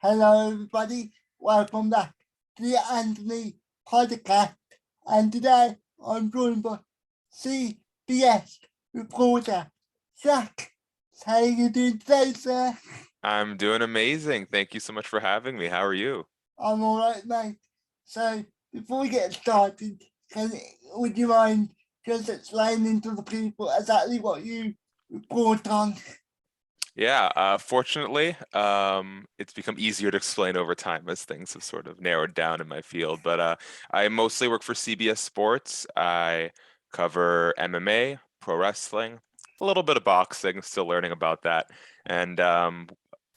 Hello, everybody. Welcome back to the Anthony Podcast. And today I'm joined by CBS reporter Zach. How are you doing today, sir? I'm doing amazing. Thank you so much for having me. How are you? I'm all right, mate. So before we get started, would you mind just explaining to the people exactly what you report on? Yeah, fortunately, it's become easier to explain over time as things have sort of narrowed down in my field. But I mostly work for CBS Sports. I cover MMA, pro wrestling, a little bit of boxing, still learning about that. And I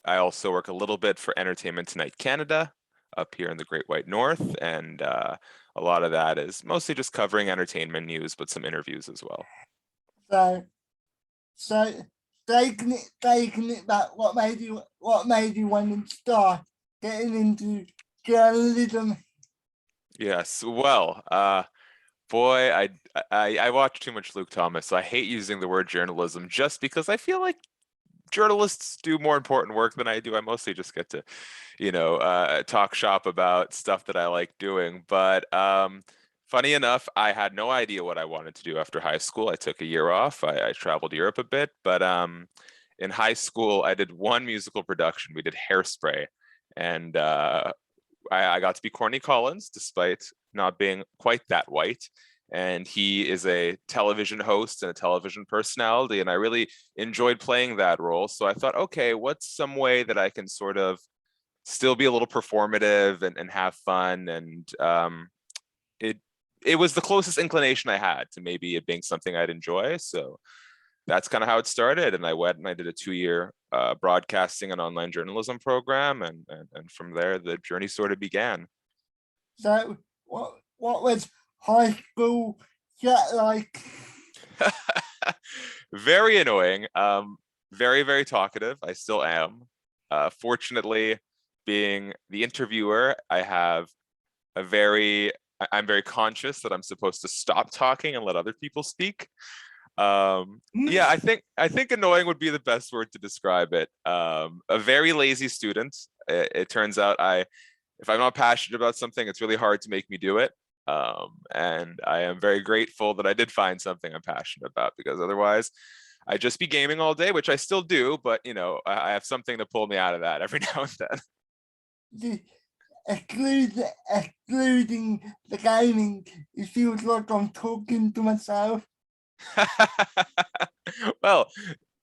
also work a little bit for Entertainment Tonight Canada up here in the Great White North. And a lot of that is mostly just covering entertainment news, but some interviews as well. So taking it back, what made you want to start getting into journalism? Yes, well, boy, I watch too much Luke Thomas, so I hate using the word journalism just because I feel like journalists do more important work than I do. I mostly just get to, talk shop about stuff that I like doing. But funny enough, I had no idea what I wanted to do after high school. I took a year off. I traveled Europe a bit, but in high school, I did one musical production. We did Hairspray, and I got to be Corny Collins, despite not being quite that white. And he is a television host and a television personality, and I really enjoyed playing that role. So I thought, okay, what's some way that I can sort of still be a little performative and have fun? And it was the closest inclination I had to maybe it being something I'd enjoy. So that's kind of how it started. And I went and I did a 2-year broadcasting and online journalism program, and from there the journey sort of began. So what was high school get like? Very annoying. Very, very talkative. I still am. Fortunately, being the interviewer, I'm very conscious that I'm supposed to stop talking and let other people speak. Yeah, I think annoying would be the best word to describe it. A very lazy student. It turns out if I'm not passionate about something, it's really hard to make me do it. And I am very grateful that I did find something I'm passionate about, because otherwise I'd just be gaming all day, which I still do, but I have something to pull me out of that every now and then. Excluding the gaming, it feels like I'm talking to myself. Well,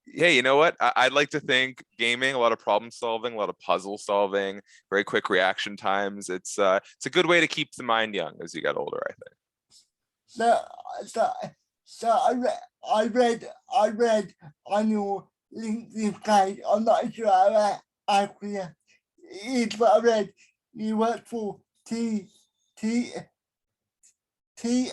hey, you know what? I'd like to think gaming, a lot of problem solving, a lot of puzzle solving, very quick reaction times. It's a good way to keep the mind young as you get older, I think. So I read on your LinkedIn page. I'm not sure how accurate it is, but I read you work for T E T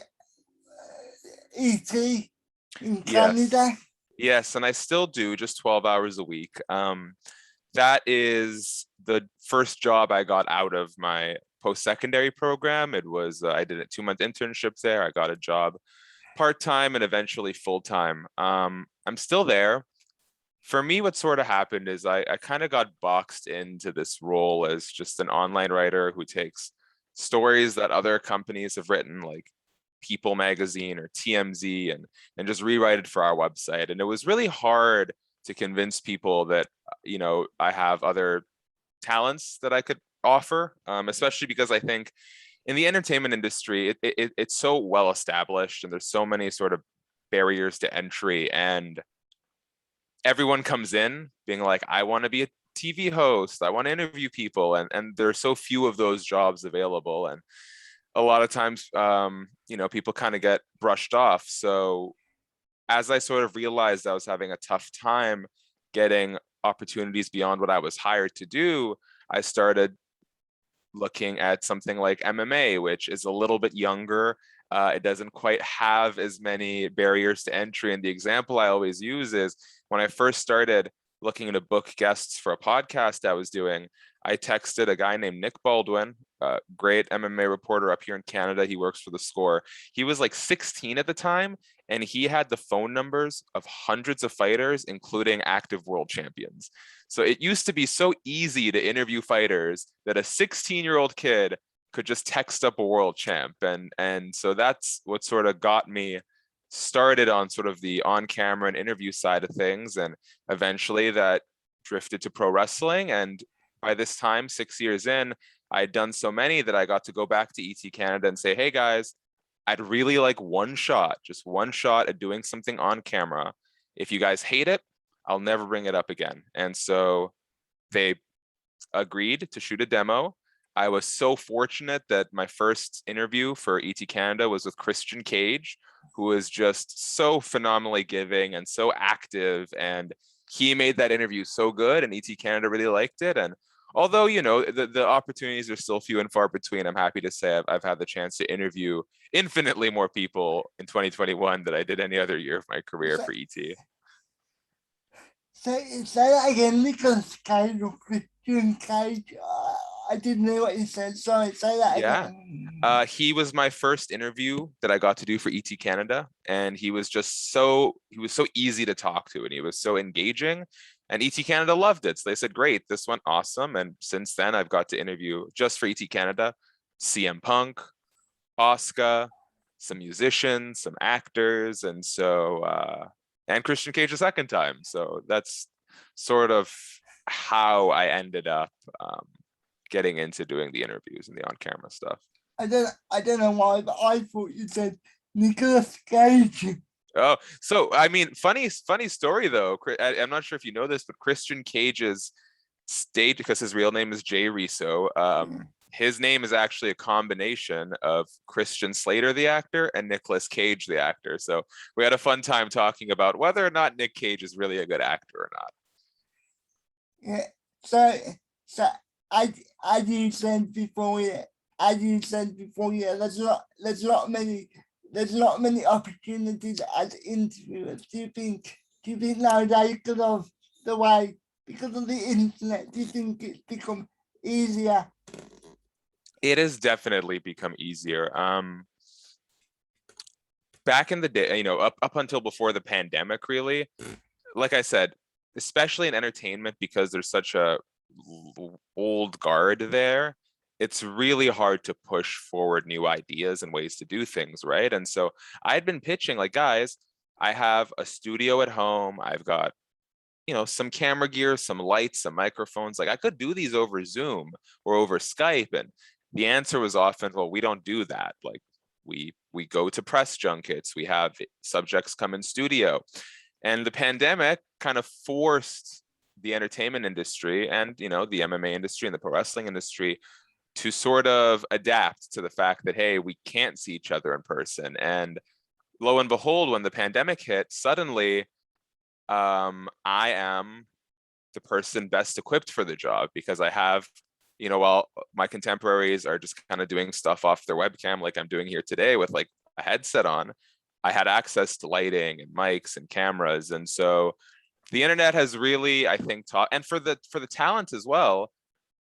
in Canada. Yes, and I still do, just 12 hours a week. That is the first job I got out of my post-secondary program. It was I did a 2-month internship there. I got a job part-time and eventually full-time. I'm still there. For me, what sort of happened is I kind of got boxed into this role as just an online writer who takes stories that other companies have written, like People magazine or TMZ, and just rewrite it for our website. And it was really hard to convince people that I have other talents that I could offer, especially because I think in the entertainment industry it's so well established, and there's so many sort of barriers to entry, and everyone comes in being like, I want to be a TV host, I want to interview people, and there's so few of those jobs available. And a lot of times, people kind of get brushed off. So as I sort of realized I was having a tough time getting opportunities beyond what I was hired to do, I started looking at something like MMA, which is a little bit younger. It doesn't quite have as many barriers to entry. And the example I always use is when I first started looking to book guests for a podcast I was doing, I texted a guy named Nick Baldwin, great MMA reporter up here in Canada. He works for The Score. He was like 16 at the time, and he had the phone numbers of hundreds of fighters, including active world champions. So it used to be so easy to interview fighters that a 16-year-old kid could just text up a world champ. And so that's what sort of got me started on sort of the on-camera and interview side of things. And eventually that drifted to pro wrestling. And by this time, 6 years in, I'd done so many that I got to go back to ET Canada and say, hey guys, I'd really like just one shot at doing something on camera. If you guys hate it, I'll never bring it up again. And so they agreed to shoot a demo. I was so fortunate that my first interview for ET Canada was with Christian Cage, who is just so phenomenally giving and so active. And he made that interview so good, and ET Canada really liked it. And although, the opportunities are still few and far between, I'm happy to say I've had the chance to interview infinitely more people in 2021 than I did any other year of my career for ET. Say that again, Nicholas Cage or Christian Cage. I didn't know what you said. Sorry, say that again. He was my first interview that I got to do for ET Canada, and he was so easy to talk to, and he was so engaging, and ET Canada loved it. So they said, great, this went awesome. And since then I've got to interview just for ET Canada, CM Punk, Asuka, some musicians, some actors, and so and Christian Cage a second time. So that's sort of how I ended up getting into doing the interviews and the on-camera stuff. I don't know why, but I thought you said Nicholas Cage. Oh, so I mean, funny story though. I'm not sure if you know this, but Christian Cage's stage, because his real name is Jay Riso, his name is actually a combination of Christian Slater, the actor, and Nicolas Cage, the actor. So we had a fun time talking about whether or not Nick Cage is really a good actor or not. Yeah. So as you said before, there's not many opportunities as interviewers. Do you think nowadays because of the internet, do you think it's become easier? It has definitely become easier. Back in the day, up until before the pandemic, really, like I said, especially in entertainment, because there's such a old guard there, it's really hard to push forward new ideas and ways to do things, right? And so I'd been pitching, like, guys, I have a studio at home, I've got some camera gear, some lights, some microphones, like I could do these over Zoom or over Skype. And the answer was often, well, we don't do that. Like we go to press junkets, we have subjects come in studio. And the pandemic kind of forced the entertainment industry and, the MMA industry and the pro wrestling industry to sort of adapt to the fact that, hey, we can't see each other in person. And lo and behold, when the pandemic hit, suddenly I am the person best equipped for the job, because I have, while my contemporaries are just kind of doing stuff off their webcam, like I'm doing here today with like a headset on, I had access to lighting and mics and cameras. And so the internet has really, I think, taught, and for the talent as well,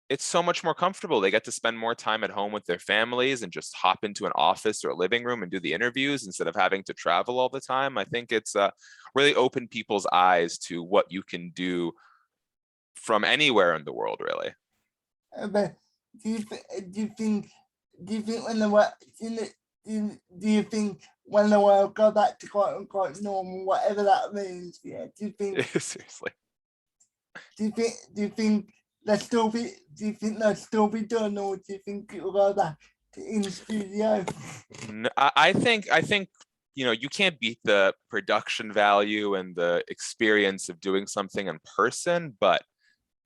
it's so much more comfortable. They get to spend more time at home with their families and just hop into an office or a living room and do the interviews instead of having to travel all the time. I think it's really opened people's eyes to what you can do from anywhere in the world, really. But do you think when the world do you think when the world go back to quote unquote normal, whatever that means? Yeah. Do you think seriously? Do you think they'll still be done, or do you think it will go back to in studio? I think you can't beat the production value and the experience of doing something in person, but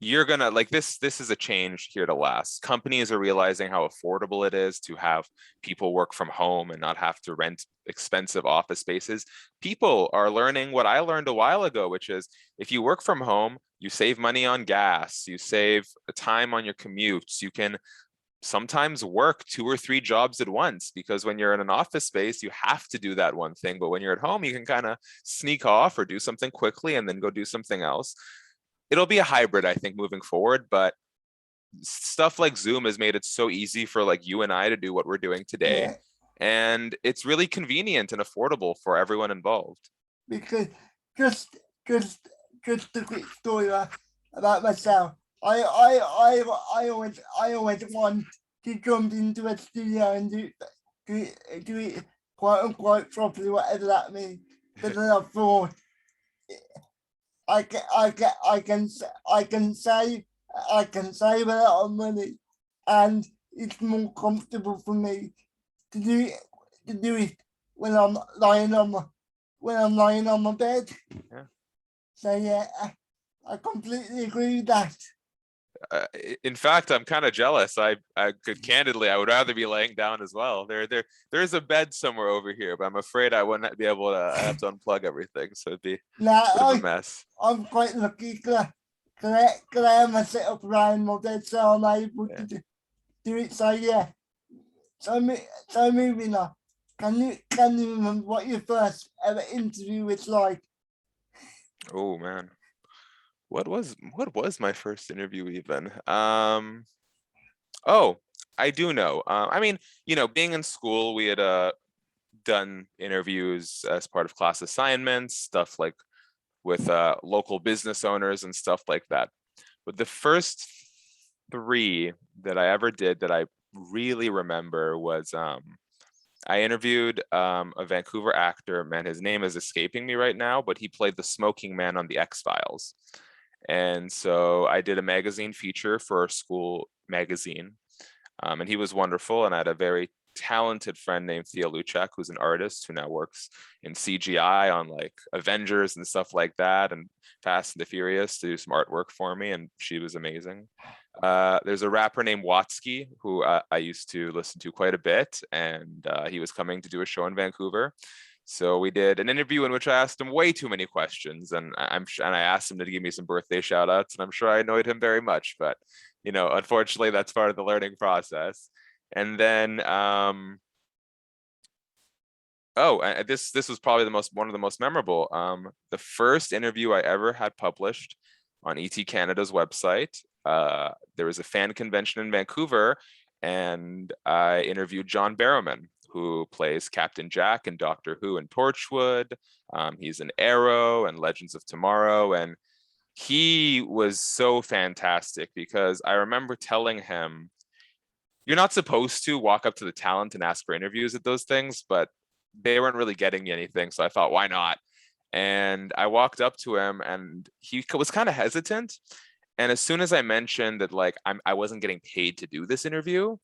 you're gonna like this is a change here to last. Companies are realizing how affordable it is to have people work from home and not have to rent expensive office spaces. People are learning what I learned a while ago, which is if you work from home, you save money on gas, you save time on your commutes, you can sometimes work 2 or 3 jobs at once, because when you're in an office space, you have to do that one thing. But when you're at home, you can kind of sneak off or do something quickly and then go do something else. It'll be a hybrid, I think, moving forward, but stuff like Zoom has made it so easy for like you and I to do what we're doing today. Yeah. and it's really convenient and affordable for everyone involved. Because just just just a quick story about myself. I always want to jump into a studio and do it quote unquote properly, whatever that means. But then I thought I can save a lot of money, and it's more comfortable for me to do it when I'm lying on my bed. Yeah. So yeah, I completely agree with that. In fact, I'm kind of jealous. I could candidly, I would rather be laying down as well. There's a bed somewhere over here, but I'm afraid I wouldn't be able to. I have to unplug everything, so it'd be Now a bit of a mess. I'm quite lucky because I have my setup around my bed, so I'm able to do it. So yeah, so moving on. Can you remember what your first ever interview was like? Oh man, what was my first interview even? Oh, I do know. I mean, being in school, we had done interviews as part of class assignments, stuff like with local business owners and stuff like that. But the first three that I ever did that I really remember was I interviewed a Vancouver actor. Man, his name is escaping me right now, but he played the smoking man on the X-Files. And so I did a magazine feature for a school magazine, and he was wonderful. And I had a very talented friend named Thea Luchak, who's an artist who now works in CGI on like Avengers and stuff like that, and Fast and the Furious, to do some artwork for me, and she was amazing. There's a rapper named Watsky who I used to listen to quite a bit, and he was coming to do a show in Vancouver. So we did an interview in which I asked him way too many questions, and I asked him to give me some birthday shout outs, and I'm sure I annoyed him very much, but unfortunately that's part of the learning process. And then this was probably one of the most memorable. The first interview I ever had published on ET Canada's website. There was a fan convention in Vancouver, and I interviewed John Barrowman, who plays Captain Jack in Doctor Who and Torchwood. He's in Arrow and Legends of Tomorrow, and he was so fantastic because I remember telling him, you're not supposed to walk up to the talent and ask for interviews at those things, but they weren't really getting me anything. So I thought, why not? And I walked up to him and he was kind of hesitant. And as soon as I mentioned that like I wasn't getting paid to do this interview,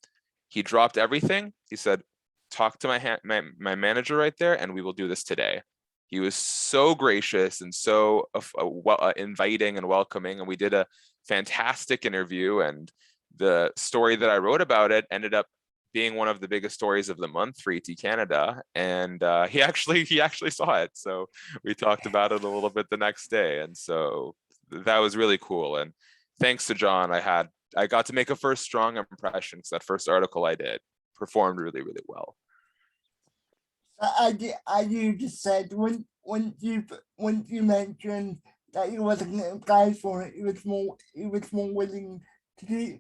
he dropped everything. He said, talk to my manager right there and we will do this today. He was so gracious and so inviting and welcoming. And we did a fantastic interview. And the story that I wrote about it ended up being one of the biggest stories of the month for ET Canada. And he actually saw it. So we talked about it a little bit the next day. And so that was really cool. And thanks to John, I got to make a first strong impression because that first article I did performed really, really well. You just said when you mentioned that you wasn't getting paid for it, he was more willing to do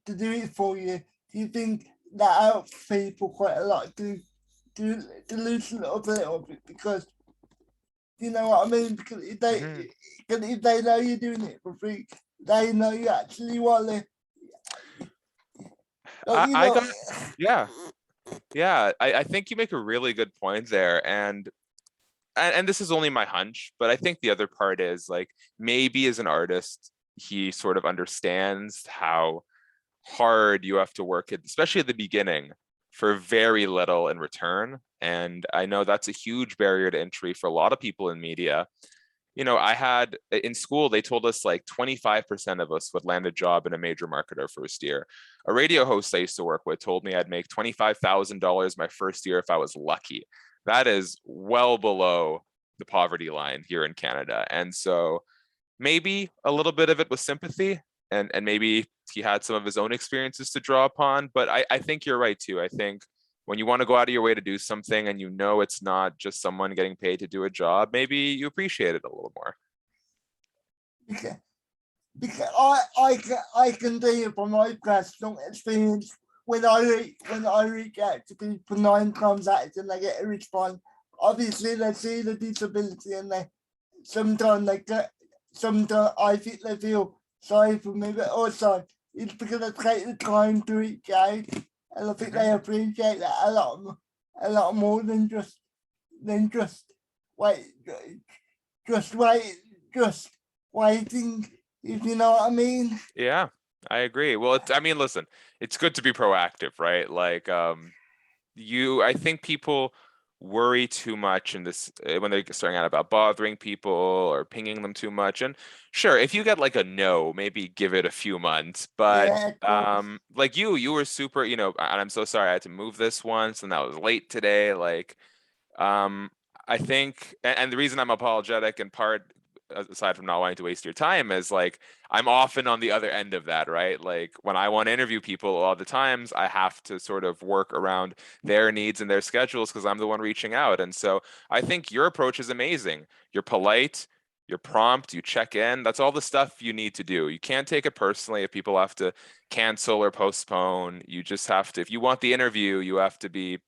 it for you. Do you think that helps people quite a lot to loosen up a little bit, because you know what I mean? Because if they know you're doing it for free, they know you actually want to. I think you make a really good point there, and this is only my hunch, but I think the other part is like maybe as an artist he sort of understands how hard you have to work at, especially at the beginning, for very little in return. And I know that's a huge barrier to entry for a lot of people in media. I had in school, they told us like 25% of us would land a job in a major market our first year. A radio host I used to work with told me I'd make $25,000 my first year if I was lucky. That is well below the poverty line here in Canada. And so maybe a little bit of it was sympathy, and maybe he had some of his own experiences to draw upon. But I think you're right too. I think when you want to go out of your way to do something and it's not just someone getting paid to do a job, maybe you appreciate it a little more. Because I can tell you from my personal experience when I reach out to people 9 times out of 10, I get a response. Obviously, they see the disability and sometimes I think they feel sorry for me, but also it's because I take the time to reach out, and I think they appreciate that a lot more than just wait, just wait, just waiting. If you know what I mean. Yeah, I agree. Well, I mean, listen, it's good to be proactive, right? Like, I think people worry too much in this when they're starting out about bothering people or pinging them too much. And sure, if you get like a no, maybe give it a few months. But Yeah, of course. like you were super, and I'm so sorry I had to move this once and that was late today. Like, um, I think, and the reason I'm apologetic in part, aside from not wanting to waste your time, is like I'm often on the other end of that, right? Like when I want to interview people, a lot of the times I have to sort of work around their needs and their schedules because I'm the one reaching out. And so I think your approach is amazing. You're polite, you're prompt, you check in. That's all the stuff you need to do. You can't take it personally if people have to cancel or postpone. You just have to, if you want the interview, you have to be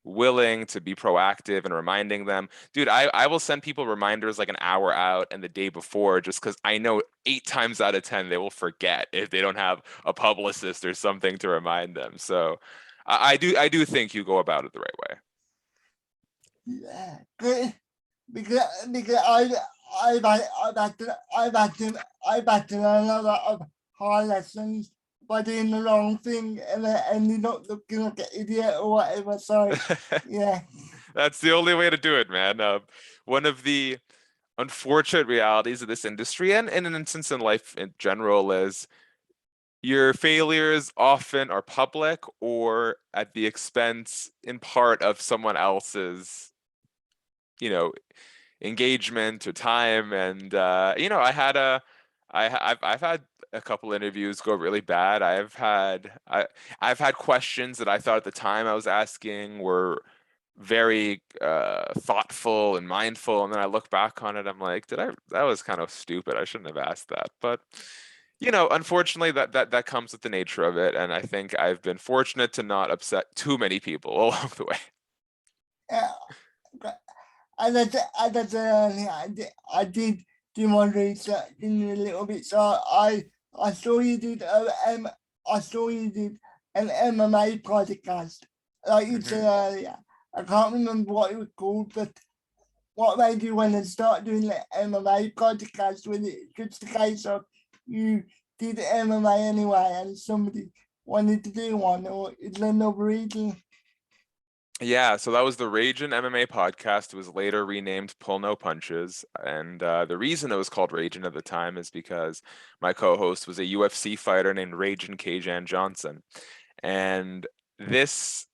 willing to be proactive and reminding them. Dude, I will send people reminders like an hour out and the day before just because I know 8 times out of 10 they will forget if they don't have a publicist or something to remind them. So I do think you go about it the right way. Yeah, because I've had to learn a lot of hard lessons by doing the wrong thing and I ended up looking like an idiot or whatever. So yeah. That's the only way to do it, man. One of the unfortunate realities of this industry and in an instance in life in general is your failures often are public or at the expense in part of someone else's, you know, engagement or time. And I've had a couple interviews go really bad. I've had questions that I thought at the time I was asking were very thoughtful and mindful, and then I look back on it, I'm like, that was kind of stupid. I shouldn't have asked that. But unfortunately that comes with the nature of it, and I think I've been fortunate to not upset too many people along the way. Yeah. I did do my research in a little bit. So I saw you did I saw you did an MMA podcast, like you said earlier. I can't remember what it was called, but what made you want to start doing the MMA podcast? Was it just a case of you did MMA anyway, and somebody wanted to do one, or is there another reason? Yeah, so that was the Ragin MMA podcast. It was later renamed Pull No Punches. And the reason it was called Ragin at the time is because my co-host was a UFC fighter named Ragin Kajan Johnson. And this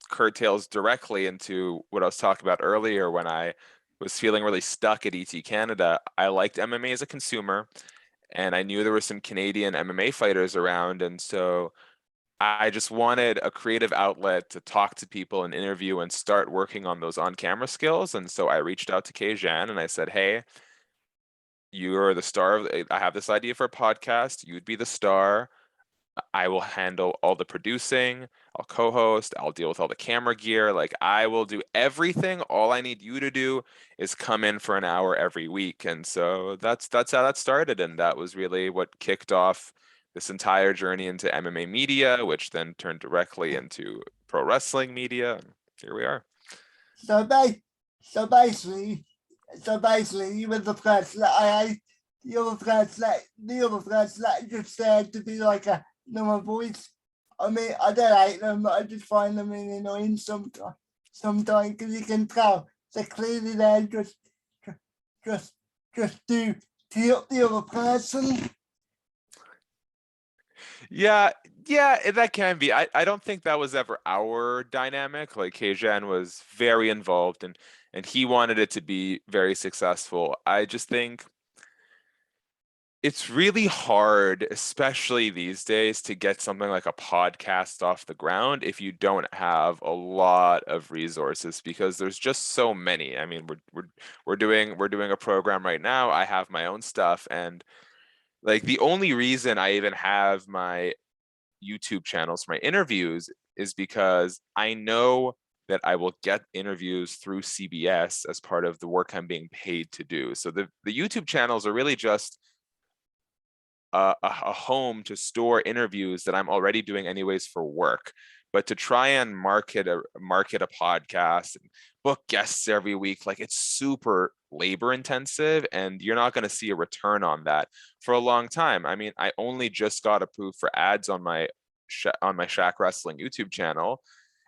curtails directly into what I was talking about earlier when I was feeling really stuck at ET Canada. I liked MMA as a consumer, and I knew there were some Canadian MMA fighters around. And so I just wanted a creative outlet to talk to people and interview and start working on those on-camera skills. And so I reached out to Kajan and I said, hey, you're the star I have this idea for a podcast. You'd be the star. I will handle all the producing. I'll co-host. I'll deal with all the camera gear. Like I will do everything. All I need you to do is come in for an hour every week. And so that's how that started. And that was really what kicked off this entire journey into MMA media, which then turned directly into pro wrestling media. And here we are. So ba- so basically, you were the first that I the other first that just said to be like a normal voice. I mean, I don't hate them, but I just find them really annoying sometimes. Sometimes because you can tell they're clearly there just to tee up the other person. Yeah, that can be. I don't think that was ever our dynamic. Like Kajan was very involved and he wanted it to be very successful. I just think it's really hard, especially these days, to get something like a podcast off the ground if you don't have a lot of resources because there's just so many. I mean, we're doing a program right now. I have my own stuff, and like the only reason I even have my YouTube channels for my interviews is because I know that I will get interviews through CBS as part of the work I'm being paid to do. So the YouTube channels are really just a home to store interviews that I'm already doing anyways for work. But to try and market a podcast and book guests every week, like it's super labor intensive, and you're not going to see a return on that for a long time. I mean, I only just got approved for ads on my Shaq Wrestling YouTube channel,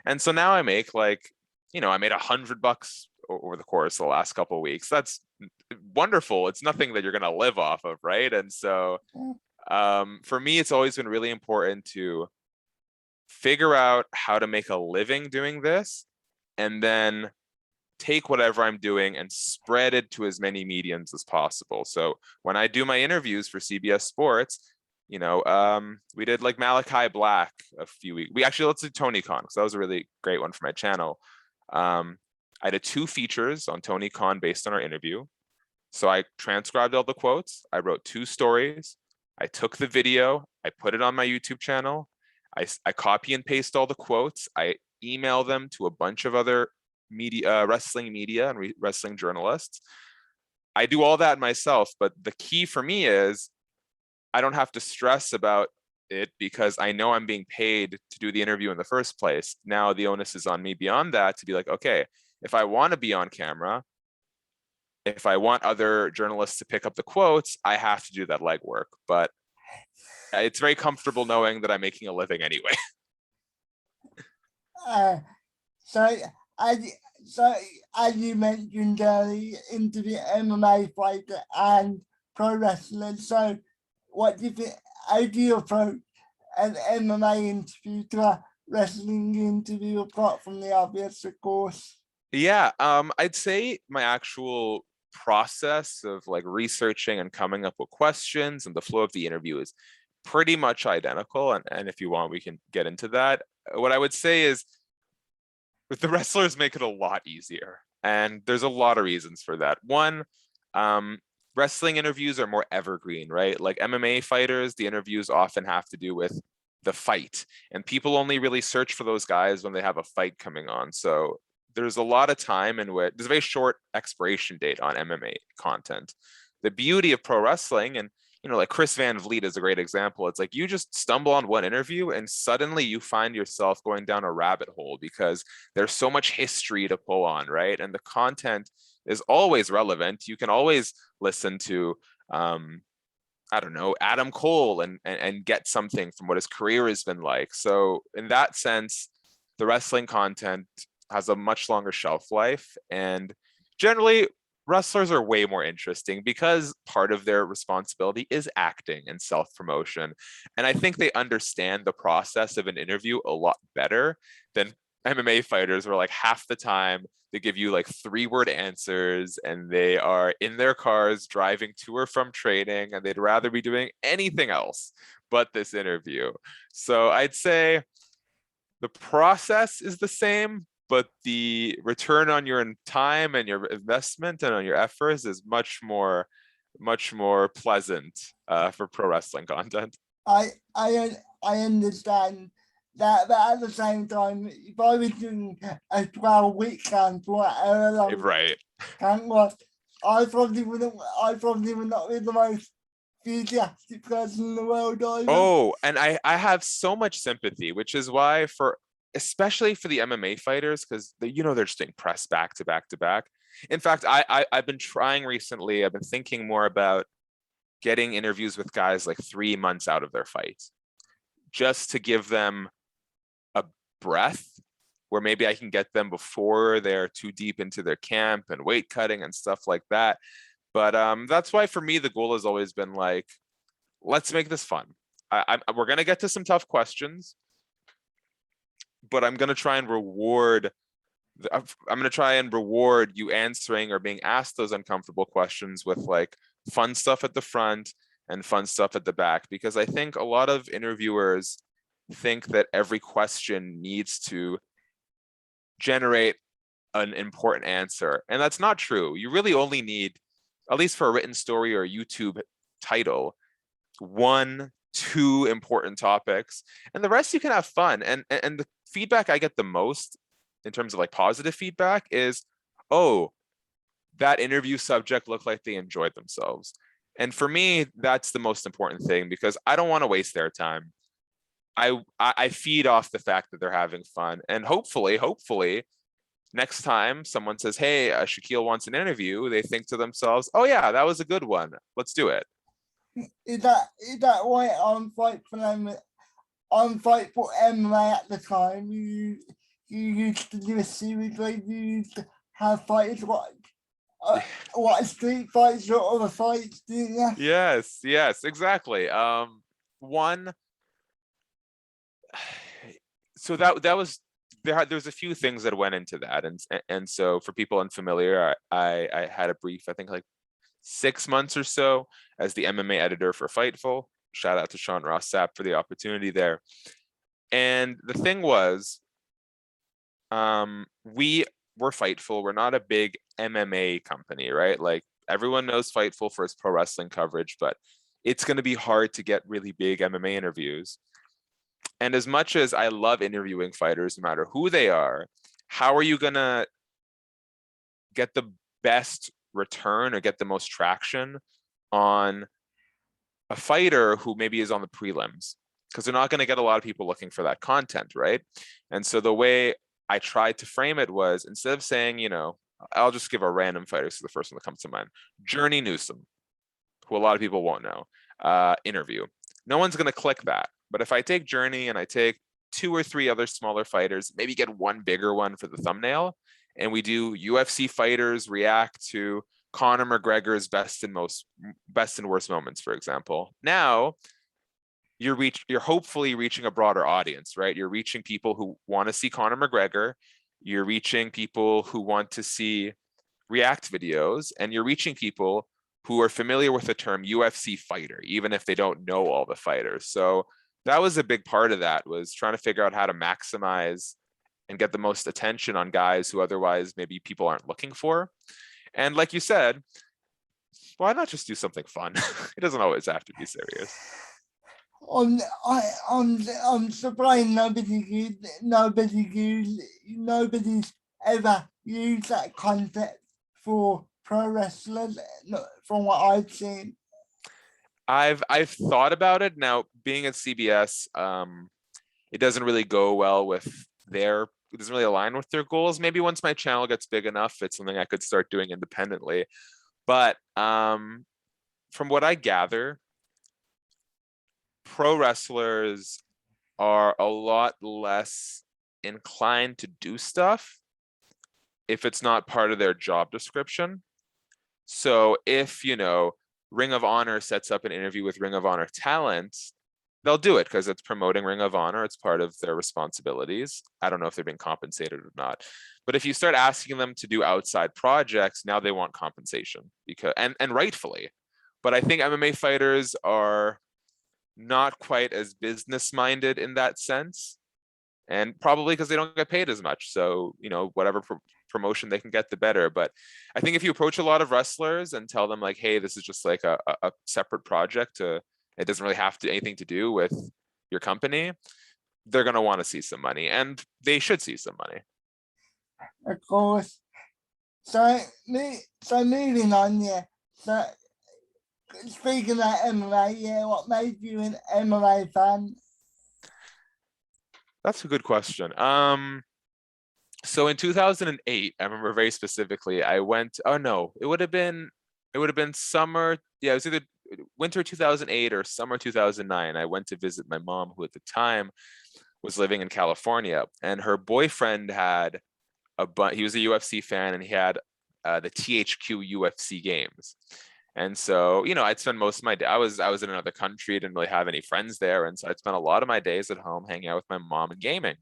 and so now I make like, I made $100 over the course of the last couple of weeks. That's wonderful. It's nothing that you're going to live off of, right? And so for me, it's always been really important to figure out how to make a living doing this, and then take whatever I'm doing and spread it to as many mediums as possible. So when I do my interviews for CBS Sports, we did like Malachi Black a few weeks. Let's do Tony Khan, because that was a really great one for my channel. I did 2 features on Tony Khan based on our interview. So I transcribed all the quotes. I wrote 2 stories. I took the video. I put it on my YouTube channel. I copy and paste all the quotes. I email them to a bunch of other wrestling media and wrestling journalists. I do all that myself, but the key for me is I don't have to stress about it because I know I'm being paid to do the interview in the first place. Now the onus is on me beyond that to be like, okay, if I want to be on camera, if I want other journalists to pick up the quotes, I have to do that legwork. But it's very comfortable knowing that I'm making a living anyway. So as you mentioned earlier, into the MMA fighter and pro wrestling. So what do you think? How do you approach an MMA interview to a wrestling interview, apart from the obvious, of course? Yeah, I'd say my actual process of like researching and coming up with questions and the flow of the interview is pretty much identical. And if you want, we can get into that. What I would say is the wrestlers make it a lot easier. And there's a lot of reasons for that. One, wrestling interviews are more evergreen, right? Like MMA fighters, the interviews often have to do with the fight. And people only really search for those guys when they have a fight coming on. So there's a lot of time in which there's a very short expiration date on MMA content. The beauty of pro wrestling, and like Chris Van Vliet is a great example. It's like you just stumble on one interview and suddenly you find yourself going down a rabbit hole because there's so much history to pull on, right? And the content is always relevant. You can always listen to, I don't know, Adam Cole and get something from what his career has been like. So in that sense, the wrestling content has a much longer shelf life, and generally wrestlers are way more interesting because part of their responsibility is acting and self-promotion. And I think they understand the process of an interview a lot better than MMA fighters, where like half the time they give you like 3-word answers and they are in their cars driving to or from training and they'd rather be doing anything else but this interview. So I'd say the process is the same, but the return on your time and your investment and on your efforts is much more pleasant for pro wrestling content. I understand that, but at the same time, if I was doing a 12-week camp or however long Right. camp was, I probably would not be the most enthusiastic person in the world either. Oh, and I have so much sympathy, which is why especially for the MMA fighters, because they're just doing press back to back to back. In fact, I've been trying recently, I've been thinking more about getting interviews with guys like 3 months out of their fight, just to give them a breath where maybe I can get them before they're too deep into their camp and weight cutting and stuff like that. But that's why for me, the goal has always been like, let's make this fun. We're going to get to some tough questions, but I'm going to try and reward you answering or being asked those uncomfortable questions with like fun stuff at the front and fun stuff at the back, because I think a lot of interviewers think that every question needs to generate an important answer. And that's not true. You really only need, at least for a written story or a YouTube title, 1 two important topics, and the rest you can have fun. And the feedback I get the most in terms of like positive feedback is, oh, that interview subject looked like they enjoyed themselves. And for me, that's the most important thing, because I don't want to waste their time. I feed off the fact that they're having fun, and hopefully next time someone says, hey, Shakiel wants an interview, they think to themselves, oh yeah, that was a good one, let's do it. Is that why on Fight for MMA at the time you used to do a series where you used to have fighters what street fights or other fights, didn't you? Yes, exactly. One, so that was there's a few things that went into that, and so for people unfamiliar, I had a brief, I think like 6 months or so as the MMA editor for Fightful. Shout out to Sean Ross Sapp for the opportunity there. And the thing was, we were Fightful. We're not a big MMA company, right? Like everyone knows Fightful for its pro wrestling coverage, but it's going to be hard to get really big MMA interviews. And as much as I love interviewing fighters, no matter who they are, how are you going to get the best return or get the most traction on a fighter who maybe is on the prelims? Because they're not going to get a lot of people looking for that content, right? And so the way I tried to frame it was, instead of saying, you know, I'll just give a random fighter, so the first one that comes to mind, Journey Newsom, who a lot of people won't know, interview. No one's going to click that. But if I take Journey and I take 2 or 3 other smaller fighters, maybe get one bigger one for the thumbnail, and we do UFC fighters react to Conor McGregor's best and worst moments, for example. Now you're hopefully reaching a broader audience, right? You're reaching people who want to see Conor McGregor. You're reaching people who want to see react videos, and you're reaching people who are familiar with the term UFC fighter, even if they don't know all the fighters. So that was a big part of that, was trying to figure out how to maximize and get the most attention on guys who otherwise maybe people aren't looking for. And like you said, why not just do something fun? It doesn't always have to be serious. I'm surprised nobody's ever used that concept for pro wrestlers, from what I've seen. I've thought about it. Now, being at CBS, it doesn't really go well with it doesn't really align with their goals. Maybe once my channel gets big enough, it's something I could start doing independently. But from what I gather, pro wrestlers are a lot less inclined to do stuff if it's not part of their job description. So if, you know, Ring of Honor sets up an interview with Ring of Honor talent, they'll do it because it's promoting Ring of Honor. It's part of their responsibilities. I don't know if they're being compensated or not. But if you start asking them to do outside projects, now they want compensation, because and rightfully. But I think MMA fighters are not quite as business minded in that sense, and probably because they don't get paid as much. So, you know, whatever promotion they can get, the better. But I think if you approach a lot of wrestlers and tell them like, hey, this is just like a separate project, it doesn't really have anything to do with your company, they're going to want to see some money, and they should see some money. Of course. So moving on, yeah. So speaking of MMA, yeah, what made you an MMA fan? That's a good question. So in 2008, I remember very specifically, I went, oh no, it would have been summer. Yeah, it was either winter 2008 or summer 2009. I went to visit my mom, who at the time was living in California, and her boyfriend had he was a UFC fan, and he had the THQ UFC games. And so, you know, I'd spend most of my day, I was in another country, didn't really have any friends there. And so I'd spend a lot of my days at home hanging out with my mom and gaming.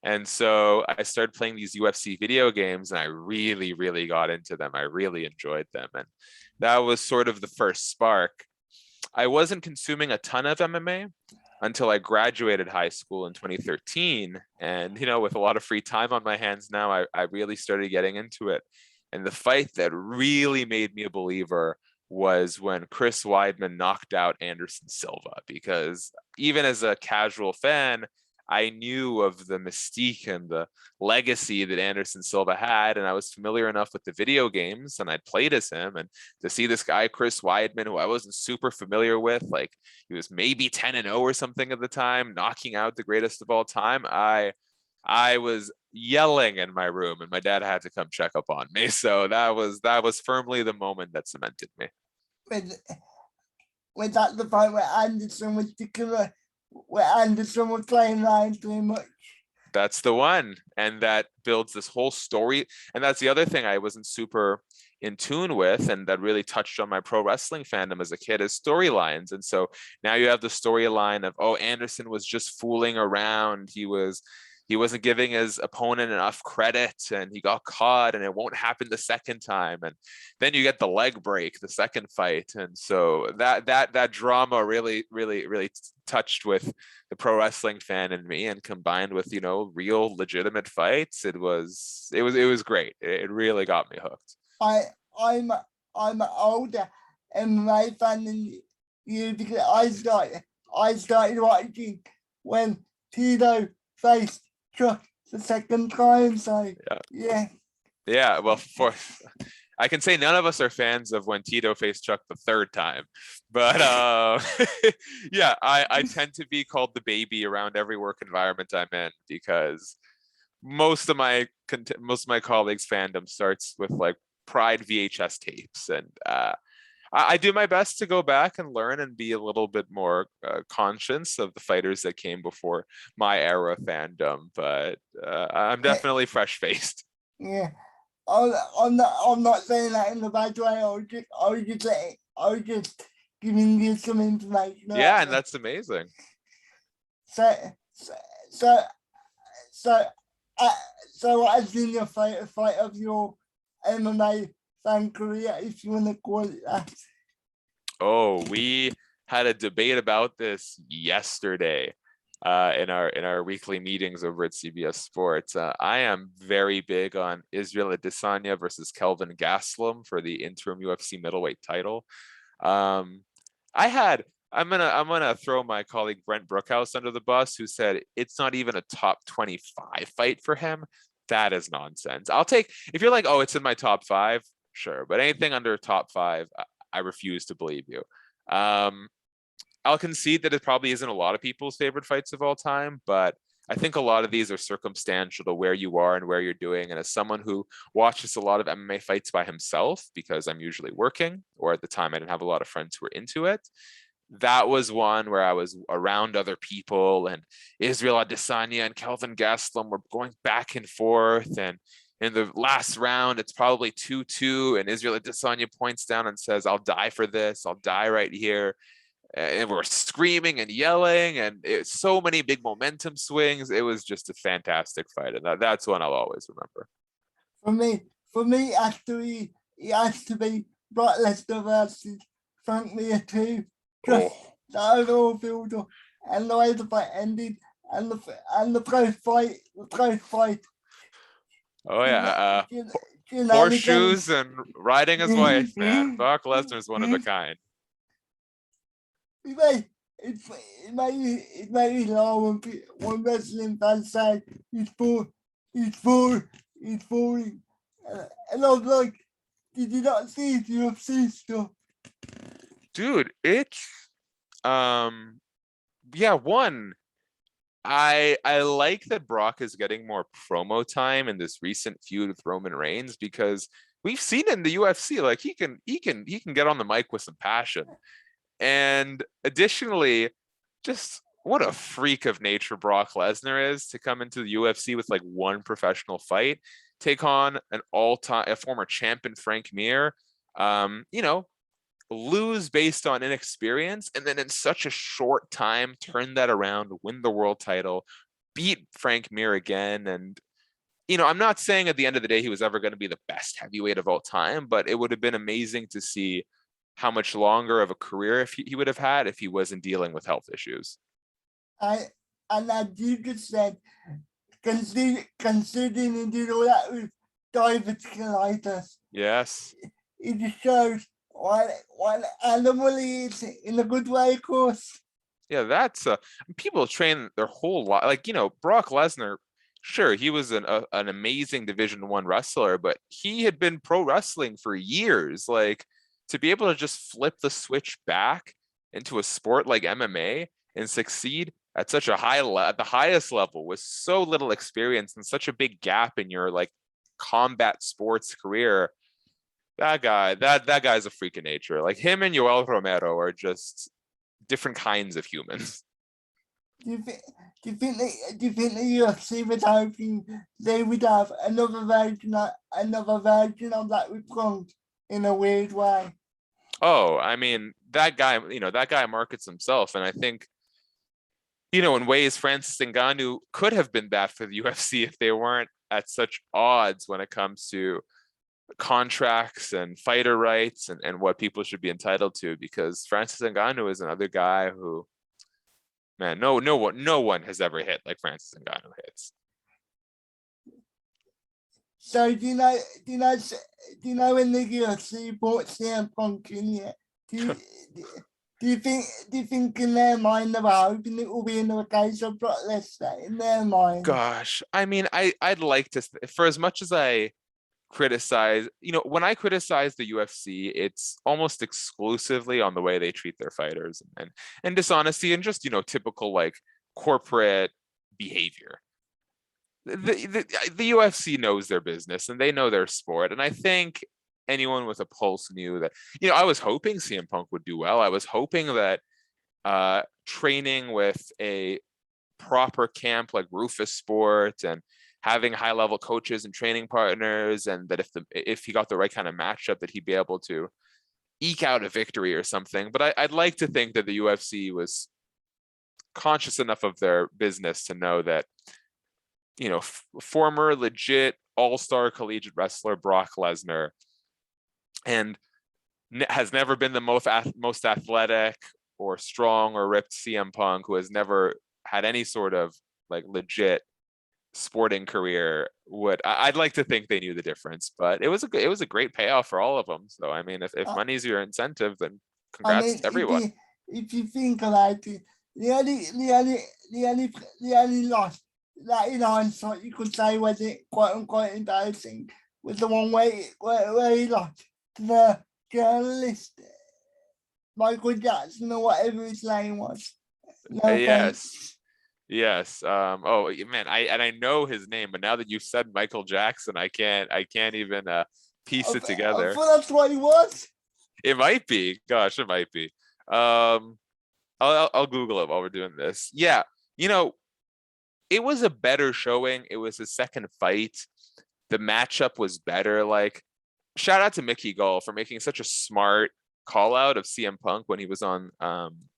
And so I started playing these UFC video games, and I really, really got into them. I really enjoyed them. And that was sort of the first spark. I wasn't consuming a ton of MMA until I graduated high school in 2013. And, you know, with a lot of free time on my hands now, I really started getting into it. And the fight that really made me a believer was when Chris Weidman knocked out Anderson Silva, because even as a casual fan, I knew of the mystique and the legacy that Anderson Silva had, and I was familiar enough with the video games, and I'd played as him. And to see this guy, Chris Weidman, who I wasn't super familiar with, like he was maybe 10-0 or something at the time, knocking out the greatest of all time, I was yelling in my room, and my dad had to come check up on me. So that was firmly the moment that cemented me. Was that the point where Anderson was particular, where Anderson was playing line too much? That's the one. And that builds this whole story. And that's the other thing I wasn't super in tune with, and that really touched on my pro wrestling fandom as a kid, is storylines. And so now you have the storyline of, oh, Anderson was just fooling around. He wasn't giving his opponent enough credit, and he got caught, and it won't happen the second time. And then you get the leg break, the second fight. And so that drama really touched with the pro wrestling fan in me, and combined with, real legitimate fights. It was great. It really got me hooked. I'm an older MMA fan than you, because I started watching when Tito faced Chuck the second time. So yeah. Well, I can say none of us are fans of when Tito faced Chuck the third time, but yeah, I tend to be called the baby around every work environment I'm in, because most of my colleagues' fandom starts with like Pride VHS tapes, and I do my best to go back and learn and be a little bit more conscious of the fighters that came before my era fandom, but I'm definitely fresh-faced. Yeah, I'm not saying that in a bad way. I was just giving you some information. Yeah, and that's amazing. So what has been your favorite fight of your MMA fan career, if you want to call it that? Oh, we had a debate about this yesterday in our weekly meetings over at CBS Sports. I am very big on Israel Adesanya versus Kelvin Gastelum for the interim UFC middleweight title. I'm gonna throw my colleague Brent Brookhouse under the bus, who said it's not even a top 25 fight for him. That is nonsense. I'll take, if you're like, oh, it's in my top 5, sure, but anything under top 5, I refuse to believe you. I'll concede that it probably isn't a lot of people's favorite fights of all time, but I think a lot of these are circumstantial to where you are and where you're doing. And as someone who watches a lot of MMA fights by himself, because I'm usually working, or at the time I didn't have a lot of friends who were into it, that was one where I was around other people, and Israel Adesanya and Kelvin Gastelum were going back and forth, and in the last round, it's probably 2-2, and Israel Adesanya points down and says, "I'll die for this. I'll die right here." And we're screaming and yelling, and it's so many big momentum swings. It was just a fantastic fight, and that's one I'll always remember. For me, it has to be Brock Lesnar versus Frank Mir too. Just the overall build-up and the way the fight ended, and the post-fight. Oh yeah, horseshoes and riding his wife, man. Brock Lesnar's one of a kind. It made me laugh when wrestling fans say he's boring. And I was like, did you not see the UFC stuff? Dude, it's one, I like that Brock is getting more promo time in this recent feud with Roman Reigns, because we've seen in the UFC, like he can get on the mic with some passion. And additionally, just what a freak of nature Brock Lesnar is, to come into the UFC with like one professional fight, take on a former champion Frank Mir, lose based on inexperience, and then in such a short time turn that around, win the world title, beat Frank Mir again. And I'm not saying at the end of the day he was ever going to be the best heavyweight of all time, but it would have been amazing to see how much longer of a career if he would have had if he wasn't dealing with health issues. And as you just said, considering he did all that with diverticulitis, yes, it just shows while animal is in a good way, of course. Yeah, that's people train their whole life. Like, Brock Lesnar, sure, he was an amazing Division 1 wrestler, but he had been pro wrestling for years. Like, to be able to just flip the switch back into a sport like MMA and succeed at such a at the highest level with so little experience and such a big gap in your like combat sports career. That guy's a freak of nature. Like, him and Yoel Romero are just different kinds of humans. Do you think? Do you think the UFC was hoping they would have another version of that with Punk in a weird way? Oh, I mean, that guy markets himself, and I think, in ways, Francis Ngannou could have been that for the UFC if they weren't at such odds when it comes to contracts and fighter rights and what people should be entitled to, because Francis Ngannou is another guy who, man, no one has ever hit like Francis Ngannou hits. So do you know when the UFC brought CM Punk in here? Do you think in their mind they were hoping it will be another case of Brock Lesnar in their mind? Gosh, I mean, I'd like to, for as much as I criticize, when I criticize the UFC, it's almost exclusively on the way they treat their fighters and dishonesty and just, typical like corporate behavior. The UFC knows their business and they know their sport. And I think anyone with a pulse knew that, I was hoping CM Punk would do well. I was hoping that training with a proper camp like Rufus Sport and having high level coaches and training partners, and that if he got the right kind of matchup, that he'd be able to eke out a victory or something. But I'd like to think that the UFC was conscious enough of their business to know that, former legit all-star collegiate wrestler Brock Lesnar and has never been the most athletic or strong or ripped CM Punk, who has never had any sort of like legit sporting career, I'd like to think they knew the difference. But it was a great payoff for all of them. So I mean, if money's your incentive, then congrats to everyone. If you think about it, the only loss that in hindsight you could say was it quote unquote embarrassing was the one where he lost to the journalist Michael Jackson or whatever his name was. No Yes. Oh man, I know his name, but now that you said Michael Jackson, I can't even piece it together. I thought that's what he was. It might be. Gosh, it might be. I'll Google it while we're doing this. Yeah, it was a better showing. It was his second fight. The matchup was better. Like, shout out to Mickey Gall for making such a smart call out of CM Punk when he was on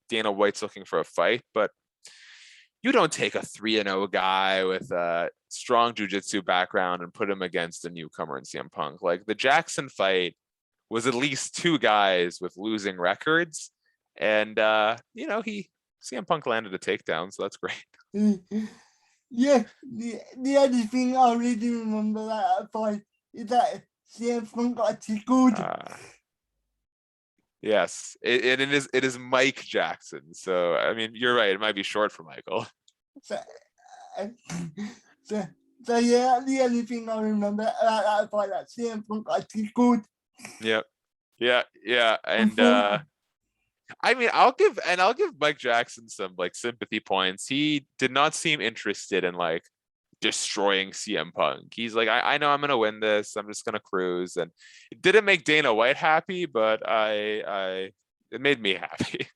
Dana White's Looking for a Fight. But you don't take a 3-0 guy with a strong jiu-jitsu background and put him against a newcomer in CM Punk. Like, the Jackson fight was at least two guys with losing records. And, CM Punk landed a takedown, so that's great. Yeah, the other thing I really remember that fight is that CM Punk got tickled. Yes, it is Mike Jackson. So I mean, you're right. It might be short for Michael. So yeah, the only thing I remember about that fight that CM Punk got tickled. Yep. Yeah. And I mean, I'll give Mike Jackson some like sympathy points. He did not seem interested in like destroying CM Punk. He's like, I know I'm gonna win this. I'm just gonna cruise, and it didn't make Dana White happy, but it made me happy.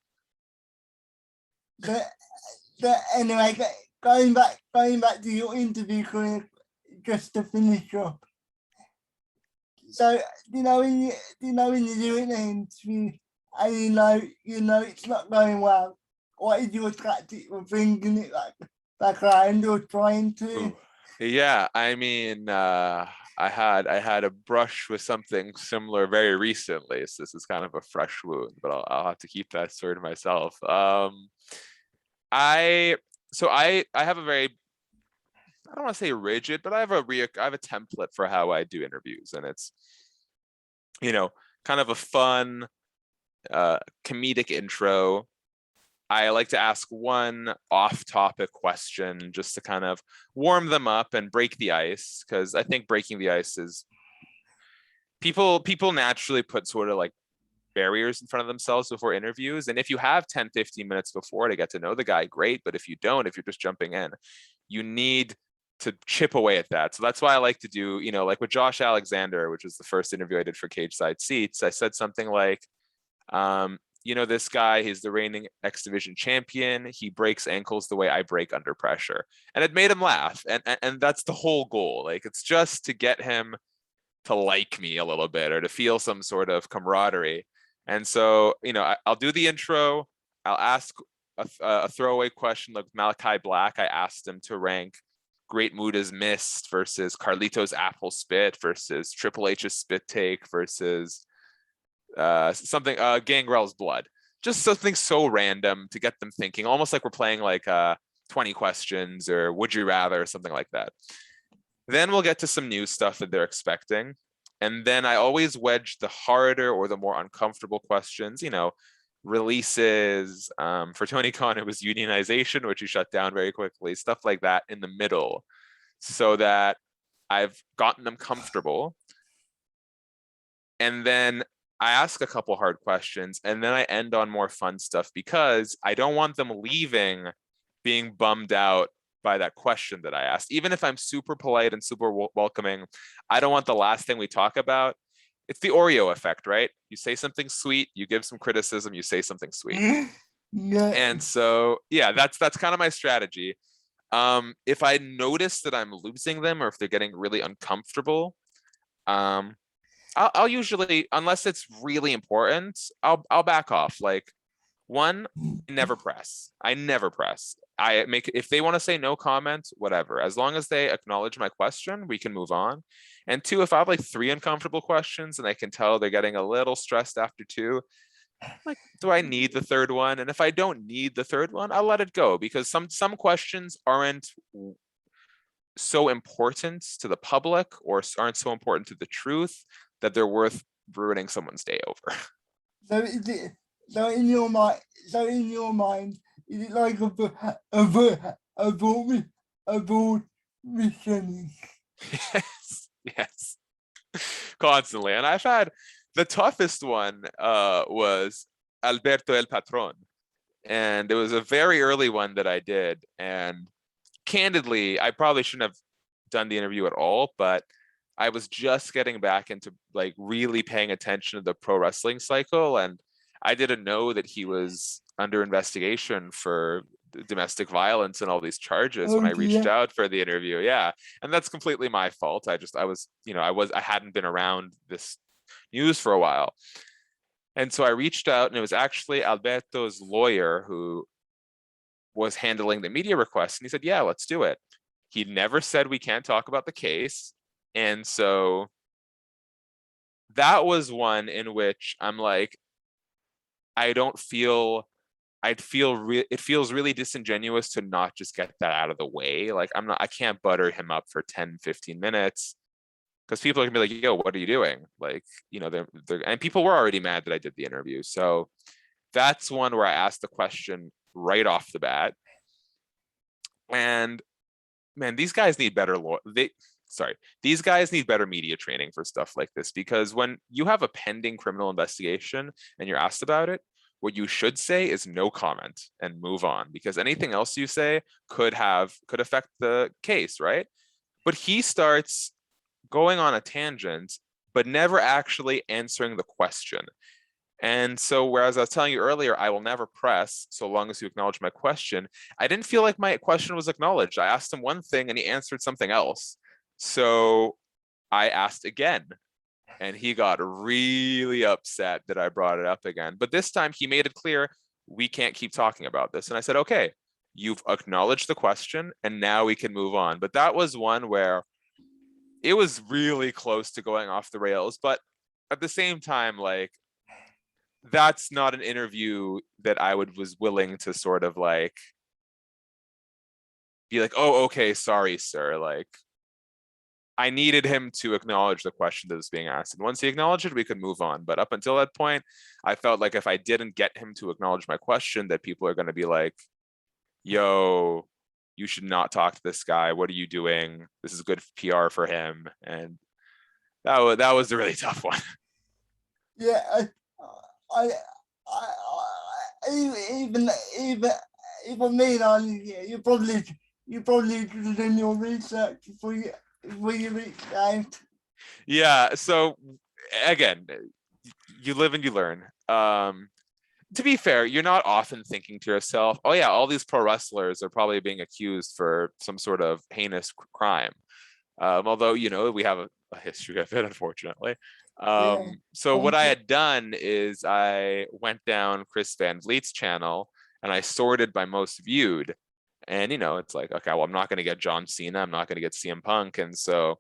So anyway, going back to your interview career, just to finish up. So when you're doing an interview and you know it's not going well, what is your tactic for bringing it back around or trying to? Yeah, I mean, I had a brush with something similar very recently, so this is kind of a fresh wound, but I'll have to keep that story to myself. I have a very, I don't want to say rigid, but I have a template for how I do interviews, and it's, kind of a fun, comedic intro. I like to ask one off-topic question just to kind of warm them up and break the ice, because I think breaking the ice is people naturally put sort of like barriers in front of themselves before interviews. And if you have 10, 15 minutes before to get to know the guy, great. But if you don't, if you're just jumping in, you need to chip away at that. So that's why I like to do, like with Josh Alexander, which was the first interview I did for Cage Side Seats, I said something like, this guy, he's the reigning X Division champion. He breaks ankles the way I break under pressure. And it made him laugh. And that's the whole goal. Like, it's just to get him to like me a little bit or to feel some sort of camaraderie. And so, I'll do the intro. I'll ask a throwaway question like Malachi Black. I asked him to rank Great Muda's Mist versus Carlito's Apple Spit versus Triple H's Spit Take versus something Gangrel's Blood. Just something so random to get them thinking, almost like we're playing like 20 questions or Would You Rather or something like that. Then we'll get to some new stuff that they're expecting. And then I always wedge the harder or the more uncomfortable questions, releases. For Tony Khan, it was unionization, which he shut down very quickly, stuff like that in the middle, so that I've gotten them comfortable. And then I ask a couple hard questions, and then I end on more fun stuff, because I don't want them leaving being bummed out by that question that I asked. Even if I'm super polite and super welcoming, I don't want the last thing we talk about. It's the Oreo effect, right? You say something sweet, you give some criticism, you say something sweet. Yeah. And so, yeah, that's kind of my strategy. If I notice that I'm losing them or if they're getting really uncomfortable, I'll usually, unless it's really important, I'll back off. Like, one, I never press. If they want to say no comment, whatever. As long as they acknowledge my question, we can move on. And two, if I have like 3 uncomfortable questions and I can tell they're getting a little stressed after 2, like, do I need the third one? And if I don't need the third one, I'll let it go, because some questions aren't so important to the public or aren't so important to the truth that they're worth ruining someone's day over. So in your mind, is it like a broad listening? Yes, constantly. And I've had the toughest one was Alberto El Patron, and it was a very early one that I did. And candidly, I probably shouldn't have done the interview at all, but I was just getting back into like really paying attention to the pro wrestling cycle, and I didn't know that he was under investigation for domestic violence and all these charges when I reached out for the interview. Yeah. And that's completely my fault. I hadn't been around this news for a while. And so I reached out, and it was actually Alberto's lawyer who was handling the media request. And he said, yeah, let's do it. He never said we can't talk about the case. And so that was one in which I'm like, it feels really disingenuous to not just get that out of the way. Like, I can't butter him up for 10, 15 minutes, because people are gonna be like, yo, what are you doing? Like, and people were already mad that I did the interview. So that's one where I asked the question right off the bat. And man, these guys need better these guys need better media training for stuff like this, because when you have a pending criminal investigation and you're asked about it, what you should say is no comment and move on, because anything else you say could affect the case, right? But he starts going on a tangent, but never actually answering the question. And so, whereas I was telling you earlier, I will never press so long as you acknowledge my question, I didn't feel like my question was acknowledged. I asked him one thing and he answered something else. So I asked again, and he got really upset that I brought it up again. But this time he made it clear, we can't keep talking about this. And I said, okay, you've acknowledged the question and now we can move on. But that was one where it was really close to going off the rails. But at the same time, like, that's not an interview that I was willing to sort of like be like, oh, okay, sorry, sir. Like, I needed him to acknowledge the question that was being asked. And once he acknowledged it, we could move on. But up until that point, I felt like if I didn't get him to acknowledge my question, that people are going to be like, yo, you should not talk to this guy. What are you doing? This is good PR for him. And that was a really tough one. Yeah, even me, you probably did your research before you reached out. Yeah. So again, you live and you learn. To be fair, you're not often thinking to yourself, oh yeah, all these pro wrestlers are probably being accused for some sort of heinous crime. Although, we have a history of it, unfortunately. So what I had done is I went down Chris Van Vliet's channel and I sorted by most viewed. And, it's like, okay, well, I'm not going to get John Cena. I'm not going to get CM Punk. And so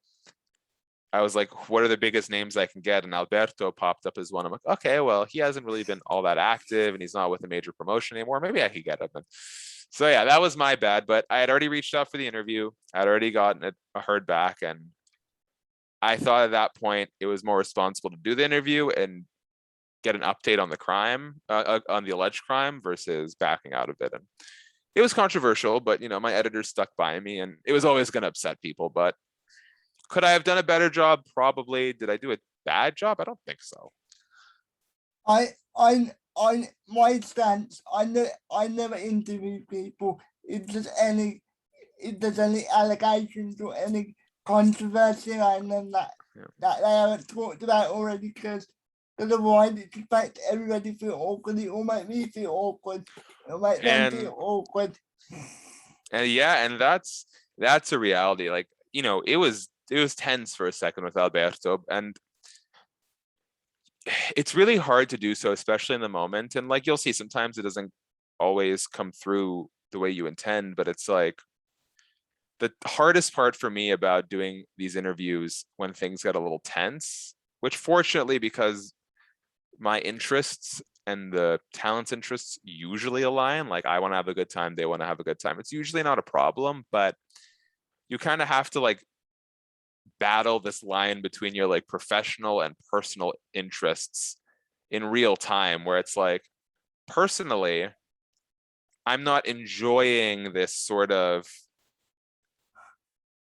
I was like, what are the biggest names I can get? And Alberto popped up as one. I'm like, okay, well, he hasn't really been all that active and he's not with a major promotion anymore. Maybe I could get him. And so, yeah, that was my bad. But I had already reached out for the interview. I'd already gotten a heard back. And I thought at that point it was more responsible to do the interview and get an update on the crime, on the alleged crime versus backing out of it. And it was controversial, but, my editor stuck by me and it was always going to upset people. But could I have done a better job? Probably. Did I do a bad job? I don't think so. My stance, I never interview people if there's any allegations or any controversy and then that they haven't talked about already, because otherwise it just makes everybody feel awkward. It will make me feel awkward. It'll make them feel awkward. And yeah, and that's a reality. Like, it was tense for a second with Alberto, and it's really hard to do so, especially in the moment. And like, you'll see sometimes it doesn't always come through the way you intend, but it's like the hardest part for me about doing these interviews when things get a little tense, which fortunately, because my interests and the talent's interests usually align, like I want to have a good time, they want to have a good time. It's usually not a problem, but you kind of have to like battle this line between your like professional and personal interests in real time, where it's like, personally, I'm not enjoying this sort of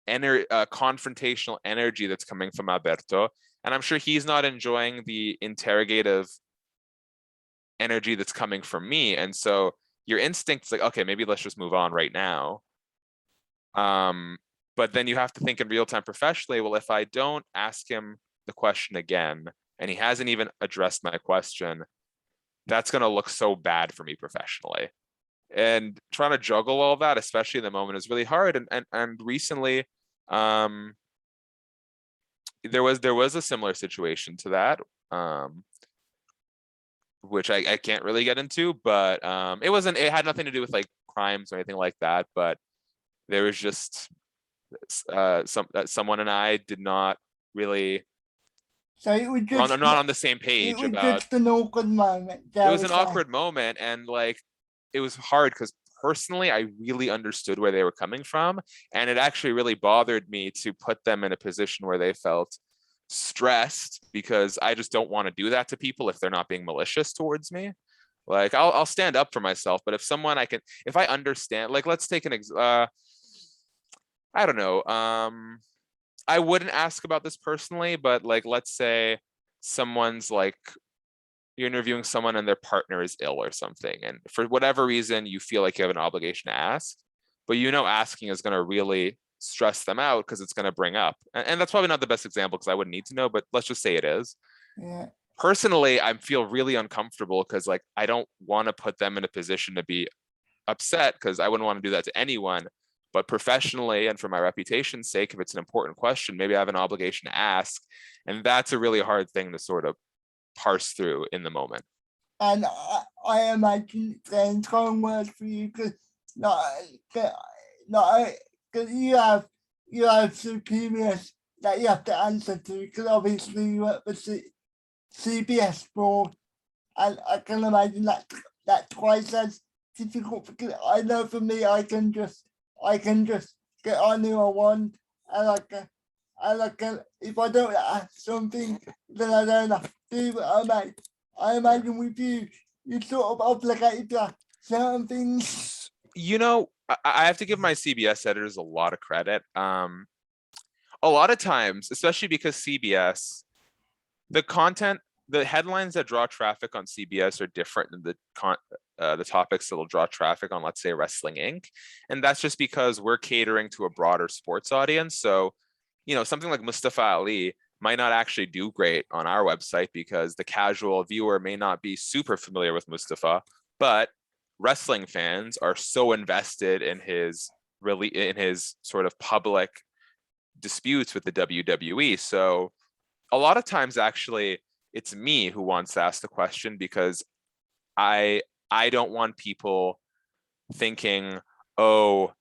confrontational energy that's coming from Alberto, and I'm sure he's not enjoying the interrogative energy that's coming from me. And so your instinct's like, okay, maybe let's just move on right now. But then you have to think in real time professionally, well, if I don't ask him the question again, and he hasn't even addressed my question, that's going to look so bad for me professionally. And trying to juggle all that, especially in the moment, is really hard. And recently, there was a similar situation to that, which I can't really get into, but it had nothing to do with like crimes or anything like that. But there was just someone and I did not really. So it was just not on the same page. It was just an awkward moment. It was an awkward moment, and like it was hard because personally I really understood where they were coming from, and it actually really bothered me to put them in a position where they felt stressed, because I just don't want to do that to people if they're not being malicious towards me. Like I'll stand up for myself, but if I understand, like let's take I don't know. I wouldn't ask about this personally, but like, let's say someone's like, you're interviewing someone and their partner is ill or something, and for whatever reason, you feel like you have an obligation to ask, but asking is going to really stress them out because it's going to bring up, and that's probably not the best example because I wouldn't need to know, but let's just say it is. Yeah. Personally, I feel really uncomfortable because like, I don't want to put them in a position to be upset, because I wouldn't want to do that to anyone. But professionally and for my reputation's sake, if it's an important question, maybe I have an obligation to ask. And that's a really hard thing to sort of parse through in the moment. And I imagine saying strong words for you, because you have superiors that you have to answer to, because obviously you work for CBS Sport, and I can imagine that twice as difficult, because I know for me I can just get on who I want, and I like if I don't ask something, then I don't have to. But I imagine with you, you sort of obligated to certain things. You know, I have to give my CBS editors a lot of credit. A lot of times, especially because CBS, the content, the headlines that draw traffic on CBS are different than the topics that will draw traffic on, let's say, Wrestling Inc. And that's just because we're catering to a broader sports audience. So, you know, something like Mustafa Ali might not actually do great on our website because the casual viewer may not be super familiar with Mustafa, but wrestling fans are so invested in his sort of public disputes with the WWE. So a lot of times actually it's me who wants to ask the question because I don't want people thinking, oh,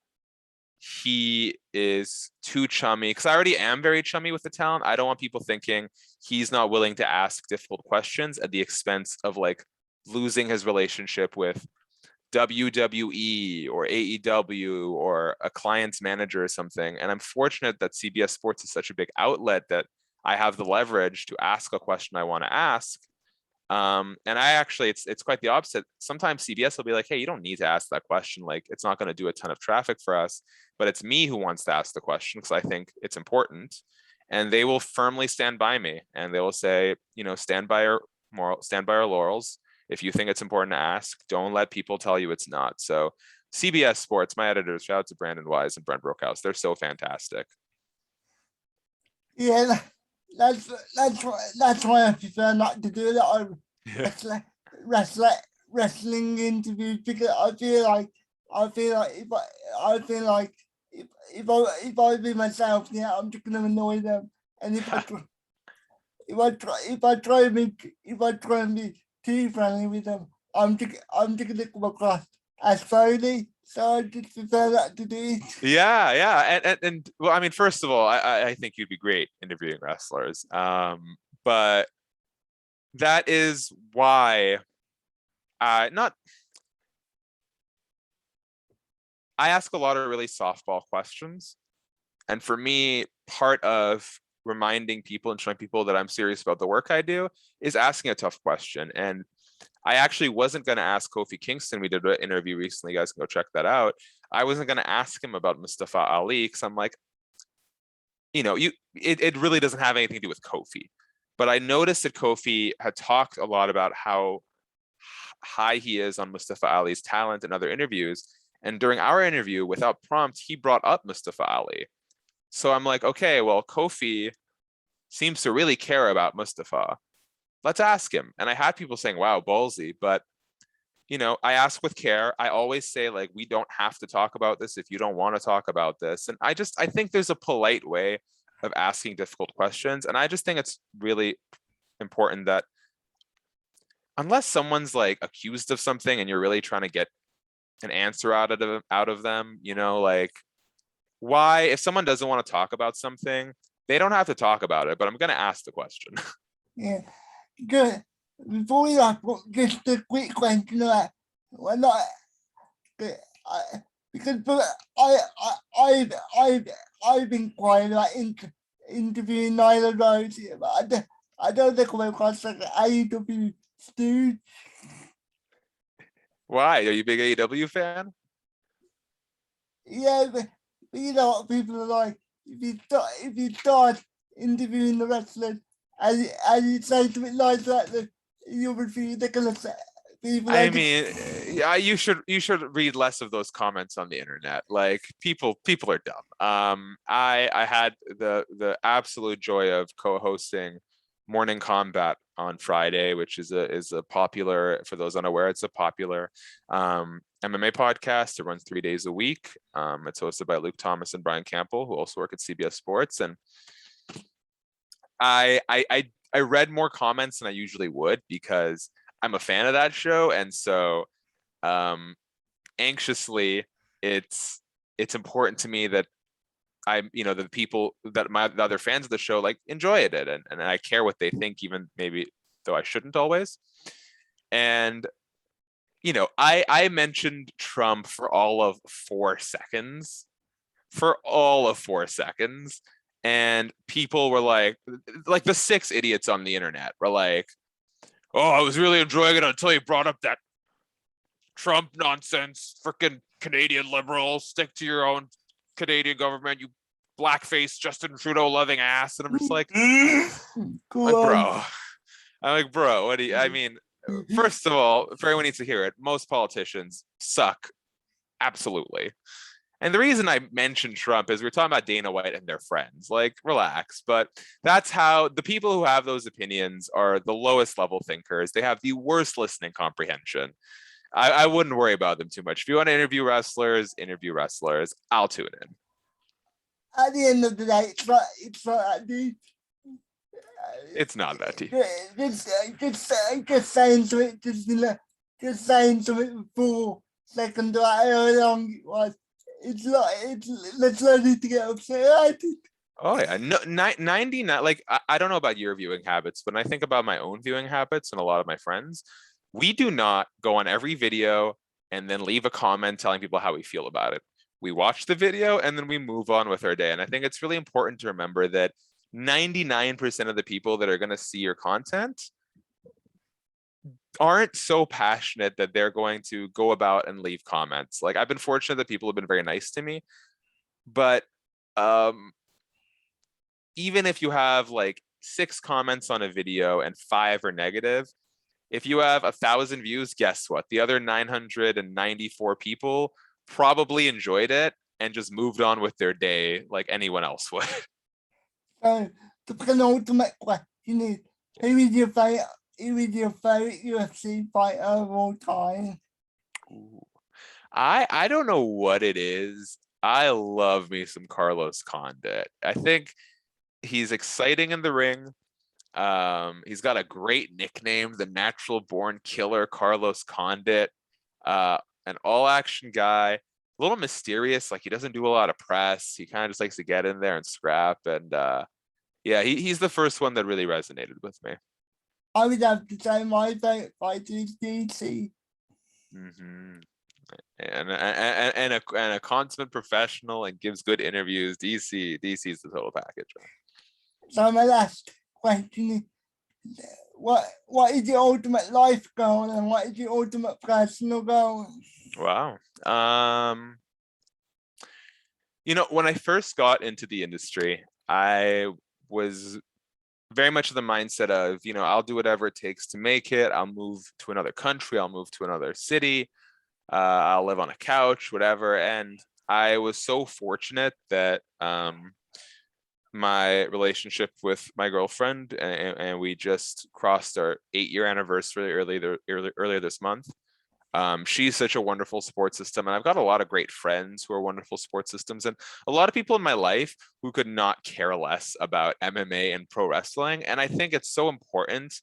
he is too chummy, because I already am very chummy with the talent. I don't want people thinking he's not willing to ask difficult questions at the expense of like losing his relationship with WWE or AEW or a client's manager or something. And I'm fortunate that CBS Sports is such a big outlet that I have the leverage to ask a question I want to ask. And I actually, it's quite the opposite. Sometimes CBS will be like, hey, you don't need to ask that question. Like, it's not going to do a ton of traffic for us, but it's me who wants to ask the question because I think it's important. And they will firmly stand by me and they will say, you know, stand by our laurels. If you think it's important to ask, don't let people tell you it's not. So CBS Sports, my editors, shout out to Brandon Wise and Brent Brookhouse. They're so fantastic. Yeah, that's why I prefer not to do that. Wrestling interviews because I feel like if I be myself, yeah, I'm just gonna annoy them. And if I try and be too friendly with them, I'm just gonna come across as phony. So I just prefer not to do it. Yeah. And well, I mean, first of all, I think you'd be great interviewing wrestlers. But that is why I ask a lot of really softball questions. And for me, part of reminding people and showing people that I'm serious about the work I do is asking a tough question. And I actually wasn't going to ask Kofi Kingston. We did an interview recently. You guys can go check that out. I wasn't going to ask him about Mustafa Ali because I'm like, you know, it really doesn't have anything to do with Kofi. But I noticed that Kofi had talked a lot about how high he is on Mustafa Ali's talent in other interviews. And during our interview, without prompt, he brought up Mustafa Ali. So I'm like, okay, well, Kofi seems to really care about Mustafa. Let's ask him. And I had people saying, wow, ballsy. But, you know, I ask with care. I always say, like, we don't have to talk about this if you don't want to talk about this. And I think there's a polite way of asking difficult questions. And I just think it's really important that unless someone's like accused of something and you're really trying to get an answer out of them, you know, like, why, if someone doesn't want to talk about something, they don't have to talk about it, but I'm going to ask the question. Yeah, good. Before we wrap up, just a quick question. We're not, because I've been quite like interviewing Nyla Rose here, but I don't think we're across like an AEW stooge. Why? Are you a big AEW fan? Yeah, but you know what people are like. If you start interviewing the wrestlers and you say something like that, you'll be ridiculous. People I mean, yeah, you should read less of those comments on the internet. Like, people are dumb. I had the absolute joy of co-hosting Morning Combat on Friday, which is a popular, for those unaware, it's a popular MMA podcast. It runs 3 days a week. It's hosted by Luke Thomas and Brian Campbell, who also work at CBS Sports. And I read more comments than I usually would because I'm a fan of that show. And so anxiously, it's important to me that the people that the other fans of the show like enjoy it and I care what they think, even maybe though I shouldn't always. And you know, I mentioned Trump for all of 4 seconds, and people were like the 6 idiots on the internet were like, oh, I was really enjoying it until you brought up that Trump nonsense, freaking Canadian liberals, stick to your own Canadian government, you blackface Justin Trudeau loving ass. And I'm just like, bro. I'm like, bro, what do you, I mean, first of all, if everyone needs to hear it, most politicians suck. Absolutely. And the reason I mentioned Trump is we're talking about Dana White and their friends. Like, relax. But that's how the people who have those opinions are the lowest level thinkers. They have the worst listening comprehension. I wouldn't worry about them too much. If you want to interview wrestlers, I'll tune in. At the end of the day, it's not that deep. It's not that deep. Just saying to it, just saying to it before second to how long it was. Let's not need to get upset. Oh yeah, no, 99. Like I don't know about your viewing habits, but when I think about my own viewing habits and a lot of my friends, we do not go on every video and then leave a comment telling people how we feel about it. We watch the video and then we move on with our day. And I think it's really important to remember that 99% of the people that are going to see your content aren't so passionate that they're going to go about and leave comments. Like I've been fortunate that people have been very nice to me, but even if you have like 6 comments on a video and 5 are negative, if you have 1,000 views, guess what? The other 994 people probably enjoyed it and just moved on with their day like anyone else would. So the penultimate question is, who is your favorite UFC fighter of all time? Ooh. I don't know what it is. I love me some Carlos Condit. I think he's exciting in the ring. He's got a great nickname, the Natural Born Killer, Carlos Condit. An all-action guy, a little mysterious. Like he doesn't do a lot of press. He kind of just likes to get in there and scrap. And yeah, he's the first one that really resonated with me. I would have to say my favorite fighter is DC. Mm-hmm. And a consummate professional and gives good interviews. DC's the total package. So my last question is, what is your ultimate life goal and what is your ultimate personal goal? Wow. When I first got into the industry, I was very much of the mindset of, I'll do whatever it takes to make it. I'll move to another country. I'll move to another city. I'll live on a couch, whatever. And I was so fortunate that my relationship with my girlfriend, and we just crossed our 8-year anniversary earlier this month. She's such a wonderful support system, and I've got a lot of great friends who are wonderful support systems, and a lot of people in my life who could not care less about MMA and pro wrestling. And I think it's so important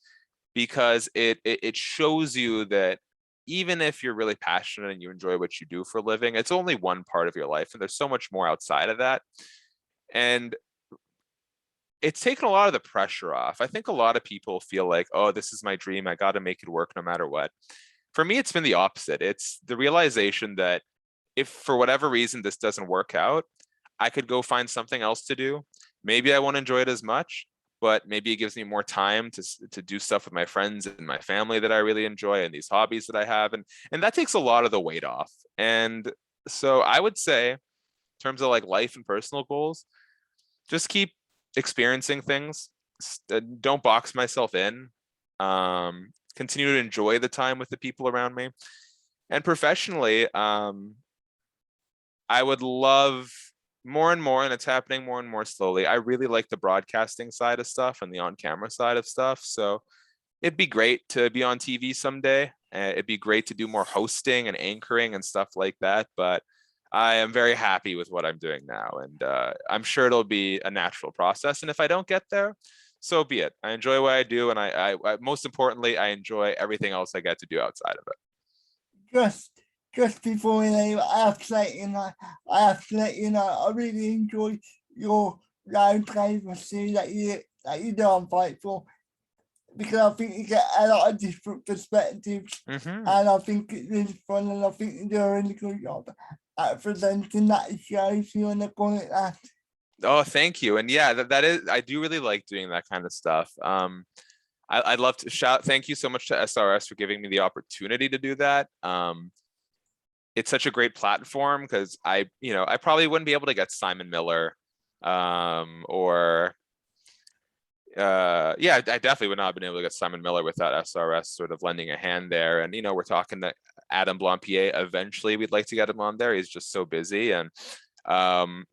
because it shows you that even if you're really passionate and you enjoy what you do for a living, it's only one part of your life, and there's so much more outside of that. And it's taken a lot of the pressure off. I think a lot of people feel like, oh, this is my dream. I got to make it work no matter what. For me, it's been the opposite. It's the realization that if for whatever reason this doesn't work out, I could go find something else to do. Maybe I won't enjoy it as much, but maybe it gives me more time to do stuff with my friends and my family that I really enjoy and these hobbies that I have. And that takes a lot of the weight off. And so I would say, in terms of like life and personal goals, just keep experiencing things. Don't box myself in. Continue to enjoy the time with the people around me. And professionally, I would love more and more, and it's happening more and more slowly. I really like the broadcasting side of stuff and the on-camera side of stuff. So it'd be great to be on TV someday. It'd be great to do more hosting and anchoring and stuff like that. But I am very happy with what I'm doing now. And I'm sure it'll be a natural process. And if I don't get there, so be it. I enjoy what I do. And I most importantly, I enjoy everything else I get to do outside of it. Just before we leave, I have to let you know, I really enjoy your round table that you do on Fightful, because I think you get a lot of different perspectives, and I think it's really fun, and I think you do a really good job at presenting that show, if you want to call it that. Oh, thank you. And yeah, that is, I do really like doing that kind of stuff. I'd love to thank you so much to SRS for giving me the opportunity to do that. It's such a great platform because I probably wouldn't be able to get Simon Miller, or yeah, I definitely would not have been able to get Simon Miller without SRS sort of lending a hand there. And we're talking to Adam Blampied. Eventually, we'd like to get him on there. He's just so busy, and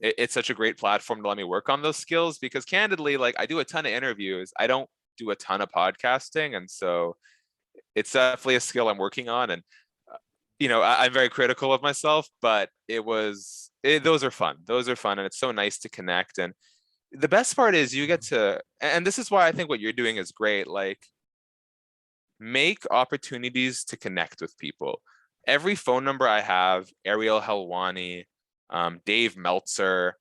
it's such a great platform to let me work on those skills because candidly, like I do a ton of interviews. I don't do a ton of podcasting, and so it's definitely a skill I'm working on. And I'm very critical of myself, but those are fun. Those are fun, and it's so nice to connect. And the best part is you get to, and this is why I think what you're doing is great. Like, make opportunities to connect with people. Every phone number I have, Ariel Helwani, Dave Meltzer,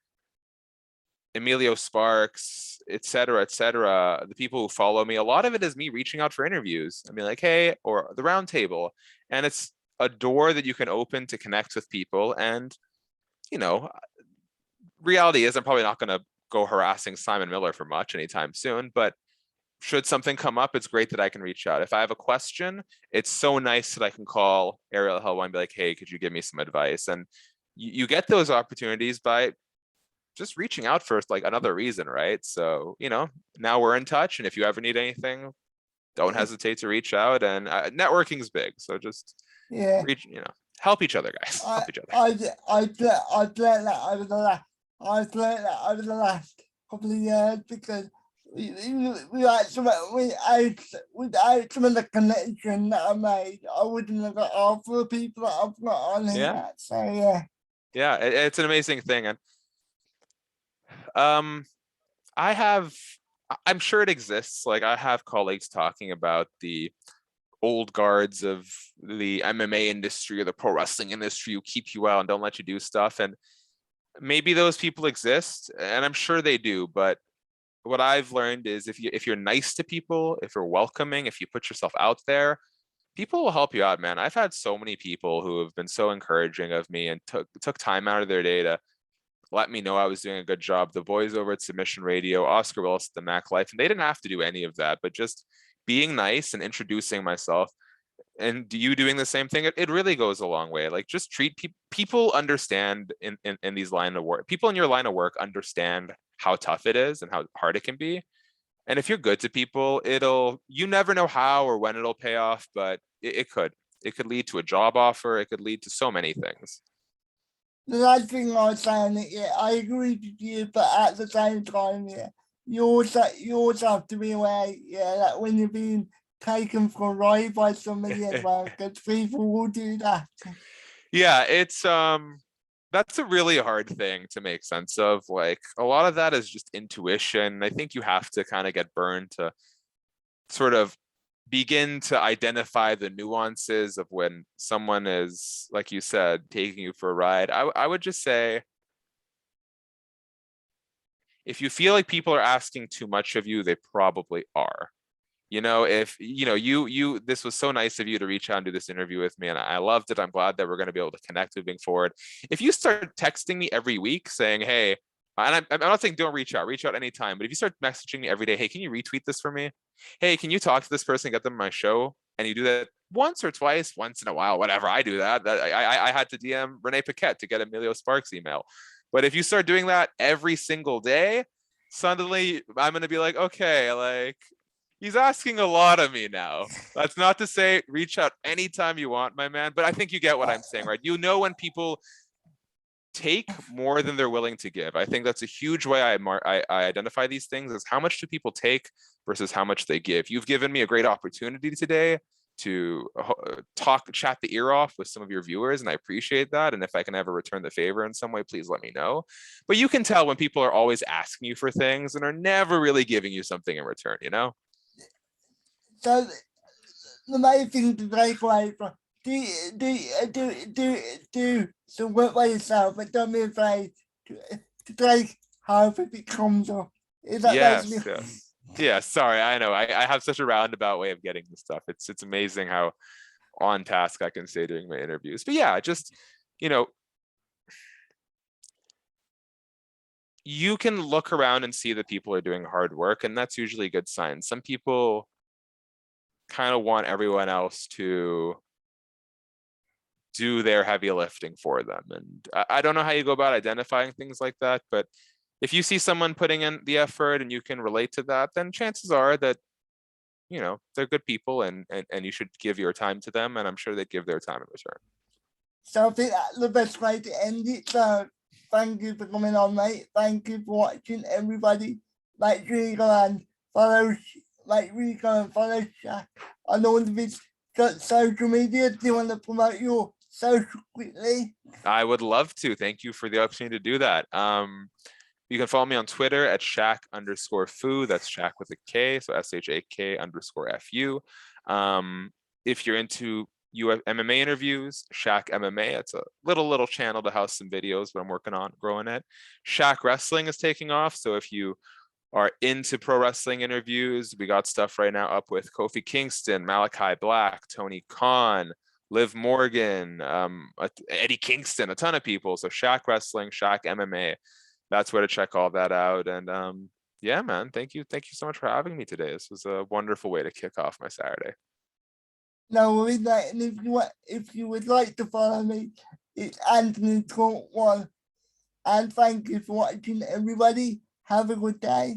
Emilio Sparks, et cetera, the people who follow me, a lot of it is me reaching out for interviews. I mean, like, hey, or the round table. And it's a door that you can open to connect with people. And, reality is I'm probably not going to go harassing Simon Miller for much anytime soon, but should something come up, it's great that I can reach out. If I have a question, it's so nice that I can call Ariel Helwani and be like, hey, could you give me some advice? And you get those opportunities by just reaching out for like another reason, right? So, now we're in touch. And if you ever need anything, don't hesitate to reach out. And networking is big. So just Yeah. help each other, guys. Help each other. I've learned that over the last couple of years because without some of the connection that I made, I wouldn't have got half of the people that I've got on here. Yeah. So yeah. Yeah, it's an amazing thing. And I'm sure it exists. Like, I have colleagues talking about the old guards of the MMA industry or the pro wrestling industry who keep you out and don't let you do stuff. And maybe those people exist, and I'm sure they do. But what I've learned is if you're nice to people, if you're welcoming, if you put yourself out there, people will help you out, man. I've had so many people who have been so encouraging of me and took time out of their day to let me know I was doing a good job. The boys over at Submission Radio, Oscar Willis, the Mac Life, and they didn't have to do any of that, but just being nice and introducing myself and you doing the same thing, it really goes a long way. Like, just treat people understand in these line of work. People in your line of work understand how tough it is and how hard it can be. And if you're good to people, you never know how or when it'll pay off, but it could. It could lead to a job offer. It could lead to so many things. The last thing I was saying that I agree with you, but at the same time, you also have to be aware, that when you're being taken for a ride by somebody as well, because people will do that. Yeah, it's that's a really hard thing to make sense of. Like, a lot of that is just intuition. I think you have to kind of get burned to sort of begin to identify the nuances of when someone is, like you said, taking you for a ride. I would just say, if you feel like people are asking too much of you, they probably are. If this was so nice of you to reach out and do this interview with me, and I loved it. I'm glad that we're going to be able to connect moving forward. If you start texting me every week saying, hey, and I'm not saying don't reach out anytime, but if you start messaging me every day, hey, can you retweet this for me? Hey, can you talk to this person and get them on my show? And you do that once or twice, once in a while, whatever. I do that. I had to DM Renee Paquette to get Emilio Sparks' email. But if you start doing that every single day, suddenly I'm going to be like, okay, like, he's asking a lot of me now. That's not to say reach out anytime you want, my man, but I think you get what I'm saying, right? When people take more than they're willing to give. I think that's a huge way I identify these things, is how much do people take versus how much they give. You've given me a great opportunity today to chat the ear off with some of your viewers, and I appreciate that. And if I can ever return the favor in some way, please let me know. But you can tell when people are always asking you for things and are never really giving you something in return, So the main thing to take away from do some work by yourself, but don't be afraid to take however it comes off. Is that yes. Yeah, sorry, I know. I have such a roundabout way of getting this stuff. It's amazing how on task I can stay during my interviews. But yeah, just you can look around and see that people are doing hard work, and that's usually a good sign. Some people kind of want everyone else to do their heavy lifting for them. And I don't know how you go about identifying things like that, but if you see someone putting in the effort and you can relate to that, then chances are that, you know, they're good people, and you should give your time to them, and I'm sure they'd give their time in return. So I think that's the best way to end it. So thank you for coming on, mate. Thank you for watching, everybody. Make sure you go and follow, Shaq on all of his social media. Do you want to promote your social quickly? I would love to. Thank you for the opportunity to do that. You can follow me on Twitter at Shak_Fu. That's Shaq with a K, so SHAK_FU. If you're into MMA interviews, Shaq MMA. It's a little channel to house some videos, but I'm working on growing it. Shaq Wrestling is taking off, so if you are into pro wrestling interviews, we got stuff right now up with Kofi Kingston, Malachi Black, Tony Khan, Liv Morgan, Eddie Kingston, a ton of people. So Shaq Wrestling, Shaq MMA. That's where to check all that out. And yeah, man, thank you so much for having me today. This was a wonderful way to kick off my Saturday. No worries, mate. And if you would like to follow me, it's Anthony Talk One. And thank you for watching, everybody. Have a good day.